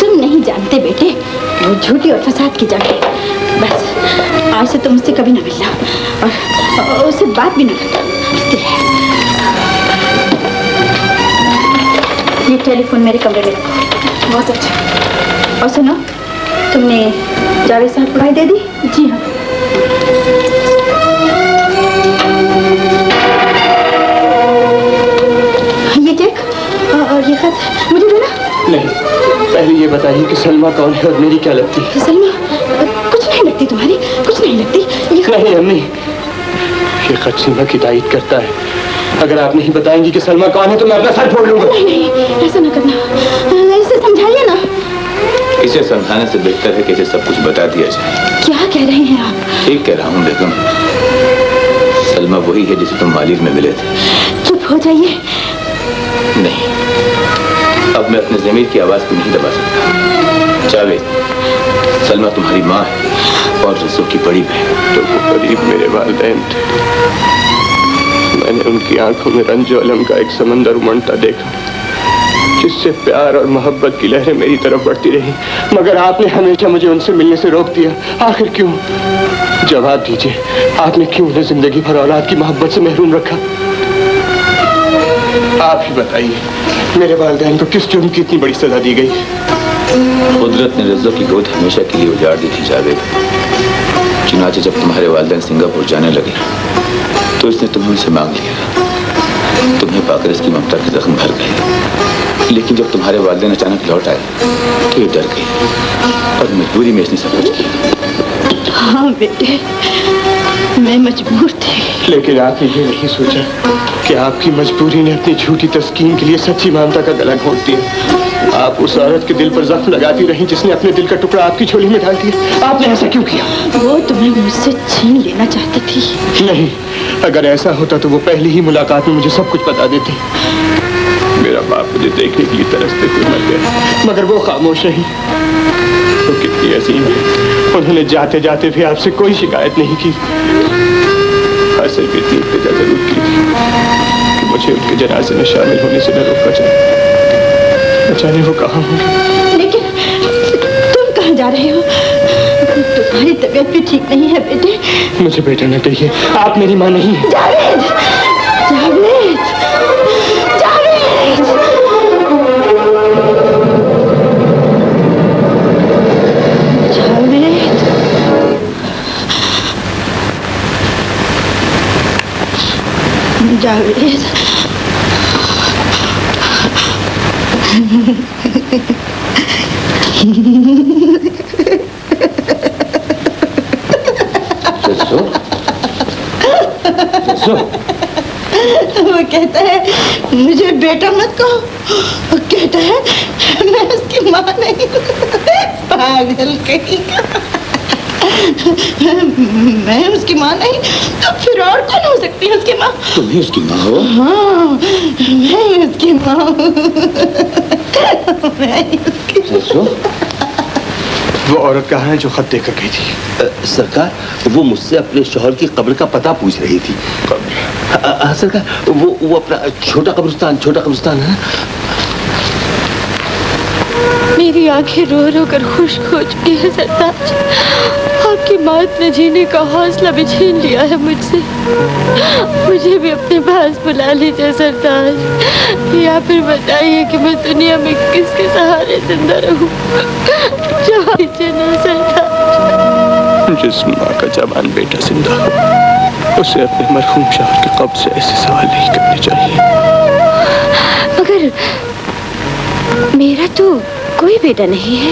A: तुम नहीं जानते बेटे, वो झूठी और फसाद की जगह। बस आज से तुम उससे कभी ना मिलना और उससे बात भी ना करना। ये टेलीफोन मेरे कमरे में रखो। बहुत अच्छा। और सुनो, तुमने जावेद साहब को पढ़ाई दे दी? जी हाँ। ये चेक और ये खत मुझे देना।
C: नहीं, पहले ये बताइए कि सलमा कौन है और मेरी क्या लगती है?
A: सलमा कुछ नहीं लगती तुम्हारी, कुछ नहीं लगती।
C: नहीं अम्मी, ये खत सीमा की तारीफ करता है। अगर आप नहीं बताएंगी कि सलमा कौन है तो मैं अपना सर फोड़ लूंगा।
A: नहीं नहीं, ऐसा ना करना, ऐसे समझाइए ना।
G: इसे समझाने से बेहतर है कि इसे सब कुछ बता दिया जाए।
A: क्या कह रहे हैं आप?
G: ठीक कह रहा हूँ बेगम, सलमा वही है जिसे तुम मालिक में मिले थे।
A: चुप हो जाइए।
G: नहीं, अब मैं अपने ज़मीर की आवाज को नहीं दबा सकता। जावेद, सलमा तुम्हारी माँ है और रज़ो की बड़ी बहन।
C: तो वो करीब मेरे वालिदैन थे। मैंने उनकी आंखों में रंजो अलम का एक समंदर उमड़ता देखा, जिससे प्यार और मोहब्बत की लहरें मेरी तरफ बढ़ती रही। मगर आपने हमेशा मुझे उनसे मिलने से रोक दिया। आखिर क्यों? जवाब दीजिए, आपने क्यों उन्हें जिंदगी भर औलाद की मोहब्बत से महरूम रखा? आप ही बताइए, मेरे वालिदैन को किस जुर्म की इतनी बड़ी सजा दी गई?
G: कुदरत ने रज़ो की गोद हमेशा के लिए उजाड़ दी थी जावेद। चुनाचे जब तुम्हारे वालिदैन सिंगापुर जाने लगे तो इसने तुम्हें उनसे मांग लिया। तुम्हें पाकर इसकी ममता के जख्म भर गए। लेकिन जब तुम्हारे वालिदैन अचानक लौट आए तो ये डर गई और मजबूरी में इसने सब कुछ किया।
A: हाँ बेटे, मैं मजबूर थी।
C: लेकिन आपने ये नहीं सोचा कि आपकी मजबूरी ने अपनी झूठी तस्कीन के लिए सच्ची ममता का गला घोंट दिया। आप उस औरत के दिल पर जख्म लगाती रही जिसने अपने दिल का टुकड़ा आपकी झोली में डाल दिया। आपने ऐसा क्यों किया?
A: वो तुम्हें मुझसे छीन लेना चाहती थी।
C: नहीं, अगर ऐसा होता तो वो पहली ही मुलाकात में मुझे सब कुछ बता देती। मेरा बाप मुझे देखने के लिए तरसते हुए मर गया, मगर वो खामोश नहीं। वो कितनी अजीम है, उन्होंने जाते जाते भी आपसे कोई शिकायत नहीं की। हाँ, सिर्फ इतनी इल्तिजा जरूर की थी कि मुझे उनके जनाजे में शामिल होने से न रोका जाए। न जाने वो कहाँ होंगे।
A: लेकिन तुम कहाँ जा रहे हो? तुम्हारी तबीयत भी ठीक नहीं है बेटे।
C: मुझे बेटा न कहिए, आप मेरी माँ नहीं है।
A: जावेद, जावेद, जावेद। जावेद, वो कहता है मुझे बेटा मत कहो। वो कहता है मैं उसकी माँ नहीं। पागल कहीं का। मैं उसकी माँ नहीं तो फिर और कौन हो सकती है उसकी माँ?
G: तुम ही उसकी माँ हो?
A: हाँ, मैं उसकी माँ हूँ। मैं उसकी।
C: वो औरत कहाँ है जो खत देकर गई थी?
M: सरकार, वो मुझसे अपने शौहर की कब्र का पता पूछ रही थी। सरकार, वो अपना छोटा कब्रिस्तान है।
H: मेरी आंखें रो रो कर खुश्क हो चुकी है सरताज। आपकी मौत ने जीने का हौसला भी छीन लिया है मुझसे। मुझे भी अपने पास बुला लीजिए सरताज, या फिर बताइए कि मैं दुनिया में किसके सहारे जिंदा रहूं। जा लीजिए ना सरताज।
C: जिस माँ का जवान बेटा जिंदा हो उसे अपने मरहूम शौहर के कब्र से ऐसे सवाल नहीं करने चाहिए।
I: मगर मेरा तो कोई बेटा नहीं है।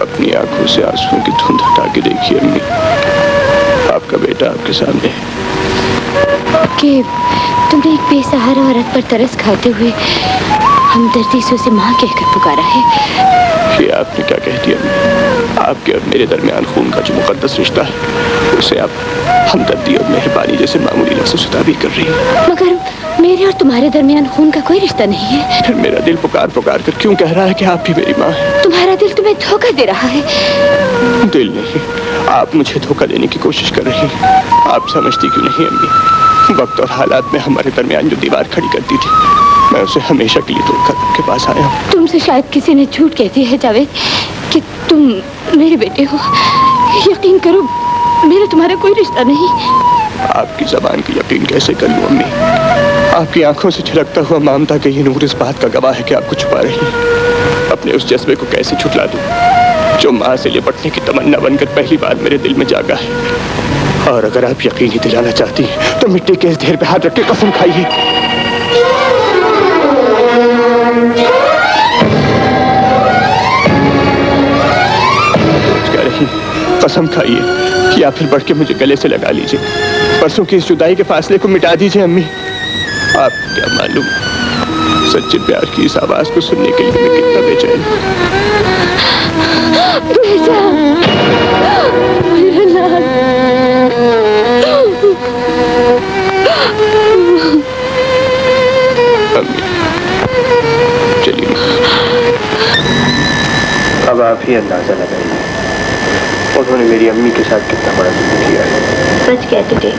C: अपनी आंखों से आंसुओं की धुंध हटा के देखिए अम्मी, आपका बेटा आपके सामने है।
I: कि तुमने एक बेसहारा औरत पर तरस खाते हुए हमदर्दी से उसे माँ कहकर पुकारा है।
C: ये आपने क्या कह दिया अम्मी? आपके और मेरे दरमियान खून का जो मुकद्दस रिश्ता है उसे आप हमदर्दी और मेहरबानी जैसे मामूली लफ्ज़ों से ताबीर कर रही है।
I: मगर मेरे और तुम्हारे दरमियान खून का कोई रिश्ता नहीं है।
C: फिर मेरा दिल पुकार पुकार कर क्यों कह रहा है कि आप भी मेरी माँ हैं?
I: तुम्हारा दिल तुम्हें धोखा दे रहा है।
C: दिल नहीं, आप मुझे धोखा देने की कोशिश कर रही हैं। आप समझती क्यों नहीं अम्मी? वक्त और हालात में हमारे दरमियान जो दीवार खड़ी करती थी मैं उसे हमेशा के लिए तोड़कर आपके पास आया हूँ।
H: तुमसे शायद किसी ने झूठ कह दिया है जावेद कि तुम मेरे बेटे हो। यकीन करो, मेरा तुम्हारा कोई रिश्ता नहीं।
C: आपकी जबान की यकीन कैसे कर लूं अम्मी? आपकी आंखों से झलकता हुआ ममता का ये नूर इस बात का गवाह है कि आपको छुपा रही हैं। अपने उस जज्बे को कैसे छुटला दूं जो माँ से लिपटने की तमन्ना बनकर पहली बार मेरे दिल में जागा है। और अगर आप यकीन ही दिलाना चाहती हैं तो मिट्टी के इस ढेर पे हाथ रख के कसम खाइए। कह रही कसम खाइए या फिर बढ़ के मुझे गले से लगा लीजिए। परसों की इस जुदाई के फासले को मिटा दीजिए अम्मी। आप क्या मालूम सच्चे प्यार की इस आवाज को सुनने के लिए मैं कितना बेचैन अम्मी। चलिए अब आप ही अंदाजा लगाइए उन्होंने मेरी अम्मी के साथ कितना बड़ा जुल्म किया है।
I: सच कहते थे,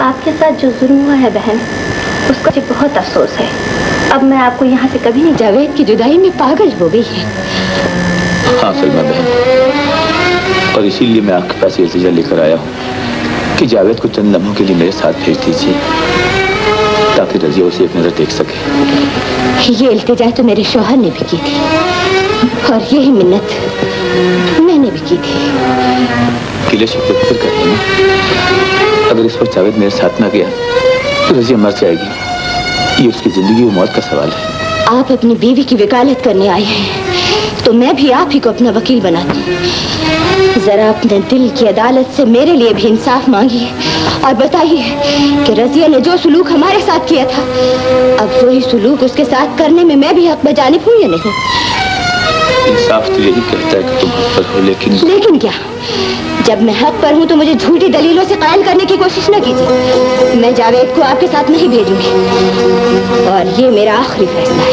I: आपके साथ जो जुल्म हुआ है बहन, उसका मुझे बहुत अफसोस है। अब मैं आपको यहाँ से कभी नहीं।
H: जावेद की जुदाई में पागल हो गई है।
G: हाँ सलमा बहन, और इसीलिए मैं आपके पास ये इल्तिजा लेकर आया हूँ कि जावेद को चंद लम्हों के लिए मेरे साथ भेज दीजिए ताकि रजिया उसे एक नजर देख सके।
H: ये इल्तिजा तो मेरे शौहर ने भी की थी और यही मिन्नत मैंने भी की थी।
G: किले शिफ्ट फिर करते हैं। अगर इस वक्त जावेद मेरे साथ ना गया तो रजिया मर जाएगी। ये उसकी जिंदगी और मौत का सवाल है।
H: आप अपनी बीवी की वकालत करने आए हैं तो मैं भी आप ही को अपना वकील बनाती हूँ। जरा अपने दिल की अदालत से मेरे लिए भी इंसाफ मांगिए और बताइए कि रजिया ने जो सुलूक हमारे साथ किया था, अब वही सुलूक उसके साथ करने में मैं भी हक बजानिब हूँ या नहीं?
G: इंसाफ तो यही कहता है कि तुम हक पर हो, लेकिन
H: क्या? जब मैं हक पर हूँ तो मुझे झूठी दलीलों से कायल करने की कोशिश न कीजिए। मैं जावेद को आपके साथ नहीं भेजूंगी और ये मेरा आखिरी फैसला है।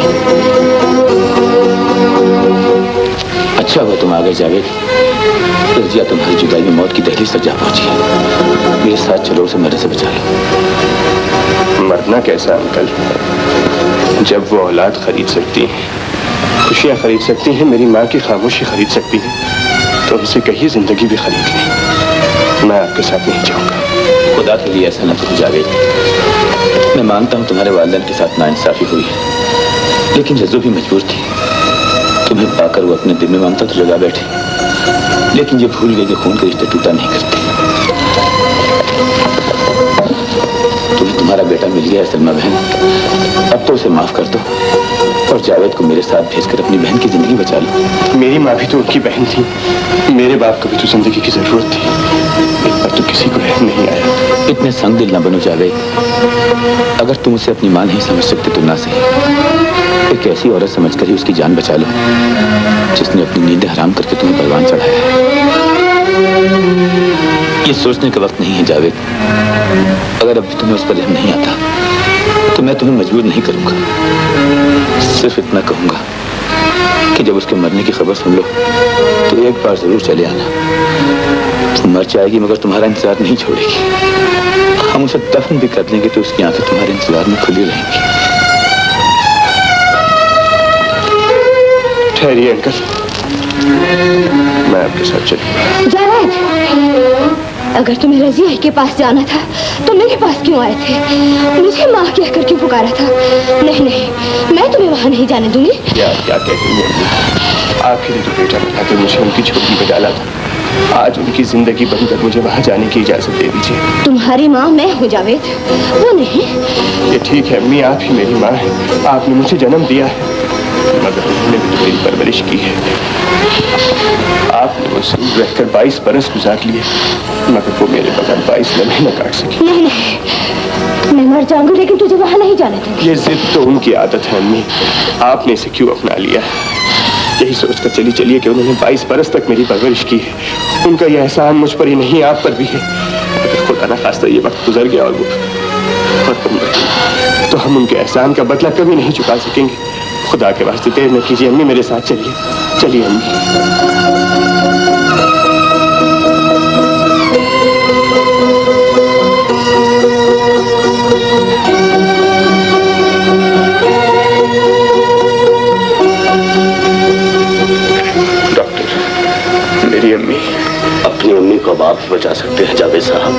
G: अच्छा हुआ तुम आ गए जावेद। रजिया तुम्हारी जुदाई में मौत की दहलीज तक जा पहुंची है। मेरे साथ चलो, उसे मरने से बचा लो।
C: मरना कैसा अंकल, जब वो औलाद खरीद सकती है, खुशियाँ खरीद सकती हैं, मेरी माँ की खामोशी खरीद सकती है, तो उनसे कहिए जिंदगी भी खरीद लें। मैं आपके साथ नहीं जाऊंगा।
G: खुदा के लिए ऐसा न करो जावेद। मैं मानता हूँ तुम्हारे वालिदैन के साथ नाइंसाफी हुई है, लेकिन रज़्ज़ो भी मजबूर थी। तुम्हें पाकर वो अपने दिल में ममता तो जगा बैठी, लेकिन ये भूल गई कि खून के रिश्ते टूटा नहीं करते। तुम्हें तुम्हारा बेटा मिल गया है सलमा बहन, अब तो उसे माफ कर दो और जावेद को मेरे साथ भेजकर अपनी बहन की जिंदगी बचा लो।
C: मेरी माँ भी तो उनकी बहन थी, मेरे बाप को भी तो जिंदगी की जरूरत थी। इस पर तो किसी को रहम नहीं आया।
G: इतने संग दिल न बनो जावेद। अगर तुम उसे अपनी माँ नहीं समझ सकते तो ना सही, एक ऐसी औरत समझकर ही उसकी जान बचा लो जिसने अपनी नींदें हराम करके तुम्हें परवान चढ़ाया। ये सोचने का वक्त नहीं है जावेद। अगर अब तुम्हें उस पर रहम नहीं आता तो मैं तुम्हें मजबूर नहीं करूंगा। सिर्फ इतना कहूंगा कि जब उसके मरने की खबर सुन लो तो एक बार जरूर चले आना। मर जाएगी मगर तुम्हारा इंतजार नहीं छोड़ेगी। हम उसे दफन भी कर देंगे तो उसकी आंखें तुम्हारे इंतजार में खुली रहेंगी।
C: ठहरिए अंकल, मैं आपके साथ चलूंगा।
H: जावेद, अगर तुम्हें रजिया के पास जाना था तो मेरे पास क्यों आए थे? मुझे माँ कह कर क्यों पुकारा था? नहीं नहीं, मैं तुम्हें वहाँ नहीं जाने दूंगी।
C: क्या कहती हैं? आखिरी तो बेटा बनाकर मुझे उनकी झोपड़ी में डाला था। आज उनकी जिंदगी बनकर मुझे वहाँ जाने की इजाजत दे दीजिए।
H: तुम्हारी माँ मैं हूँ जावेद, वो नहीं।
C: ये ठीक है अम्मी, आप ही मेरी माँ है। आपने मुझे जन्म दिया है मगर उन्होंने मेरी परवरिश की है। आपने मुझसे रहकर 22 बरस गुजार लिए मगर वो मेरे बगैर 22 लम्हे न काट सकी।
H: नहीं नहीं, मैं मर जाऊंगी लेकिन तुझे वहाँ नहीं जाने दूंगी।
C: ये जिद तो उनकी आदत है अम्मी, आपने इसे क्यों अपना लिया है? यही सोचकर चलिए कि उन्होंने 22 बरस तक मेरी परवरिश की है। उनका यह एहसान मुझ पर ही नहीं आप पर भी है। अगर खुदा न खास्ता ये वक्त गुजर गया और तो हम उनके एहसान का बदला कभी नहीं चुका सकेंगे। खुदा के वास्ते देर न कीजिए अम्मी, मेरे साथ चलिए अम्मी।
D: आप ही बचा सकते हैं जावेद साहब।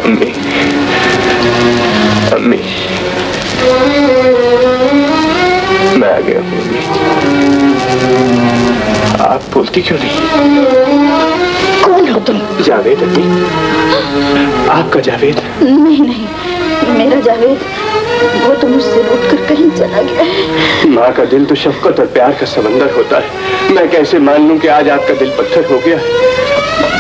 C: अम्मी, अम्मी, मैं आ गया हूँ अम्मी। आप बोलती क्यों नहीं?
A: कौन हो तुम?
C: जावेद अम्मी, आपका जावेद।
A: नहीं नहीं, मेरा जावेद वो तो मुझसे रूठ कर कहीं चला गया है।
C: माँ का दिल तो शफकत और प्यार का समंदर होता है। मैं कैसे मान लूं कि आज आपका दिल पत्थर हो गया है?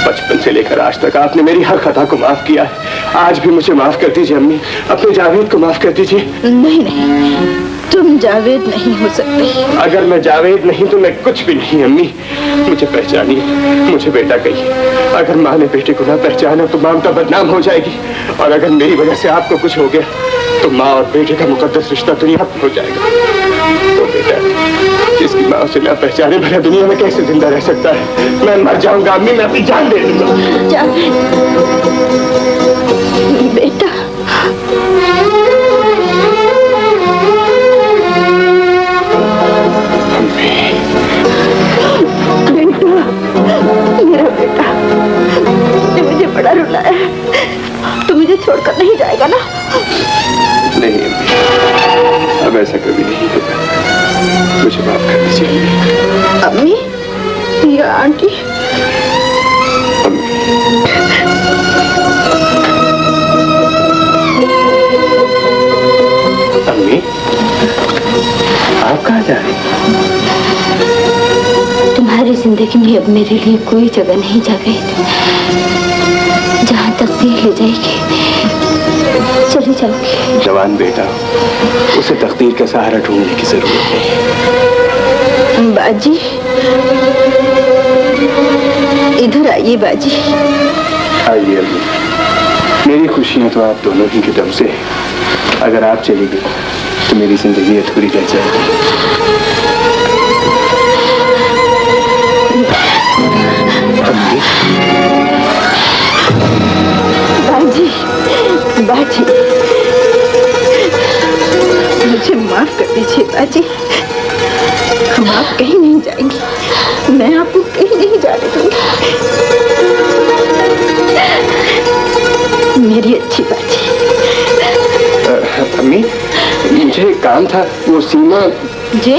C: बचपन से लेकर आज तक आपने मेरी हर खता को माफ किया है। आज भी मुझे माफ कर दीजिए अम्मी, अपने जावेद को माफ कर दीजिए।
A: नहीं नहीं, तुम जावेद नहीं हो सकते।
C: अगर मैं जावेद नहीं तो मैं कुछ भी नहीं अम्मी। मुझे पहचानिए, मुझे बेटा कहिए। अगर माँ ने बेटे को ना पहचाना तो ममता बदनाम हो जाएगी, और अगर मेरी वजह से आपको कुछ हो गया तो माँ और बेटे का मुकद्दस रिश्ता दुनिया खत्म हो जाएगा। तो बेटा जिसकी माँ उसे ना पहचाने भला दुनिया में कैसे जिंदा रह सकता है? मैं मर जाऊंगा अम्मी, मैं अपनी जान दे दूंगा।
A: जावेद बेटा, मेरा बेटा, ये मुझे बड़ा रुलाया है। तू मुझे छोड़कर नहीं जाएगा ना?
C: नहीं अम्मी, अब ऐसा कभी नहीं होगा। मुझे माफ कर दीजिए
A: अम्मी या आंटी।
C: अम्मी, आप कहाँ जा रही हैं?
I: तुम्हारी जिंदगी में अब मेरे लिए कोई जगह नहीं जावेद। जहाँ तकदीर ले जाएगी चली जाओगी।
C: जवान बेटा, उसे तकदीर का सहारा ढूंढने की जरूरत नहीं।
A: बाजी, इधर आइए बाजी।
C: आइए अम्मी, मेरी खुशियां तो आप दोनों ही के दम से है। अगर आप चली गई तो मेरी जिंदगी अधूरी रह जाएगी।
A: बाजी, बाजी, मुझे माफ कर दीजिए बाजी। हम आप कहीं नहीं जाएंगे, मैं आपको कहीं नहीं जाने दूंगी। मेरी अच्छी बाजी।
C: अम्मी, मुझे एक काम था, वो सीमा।
A: जी?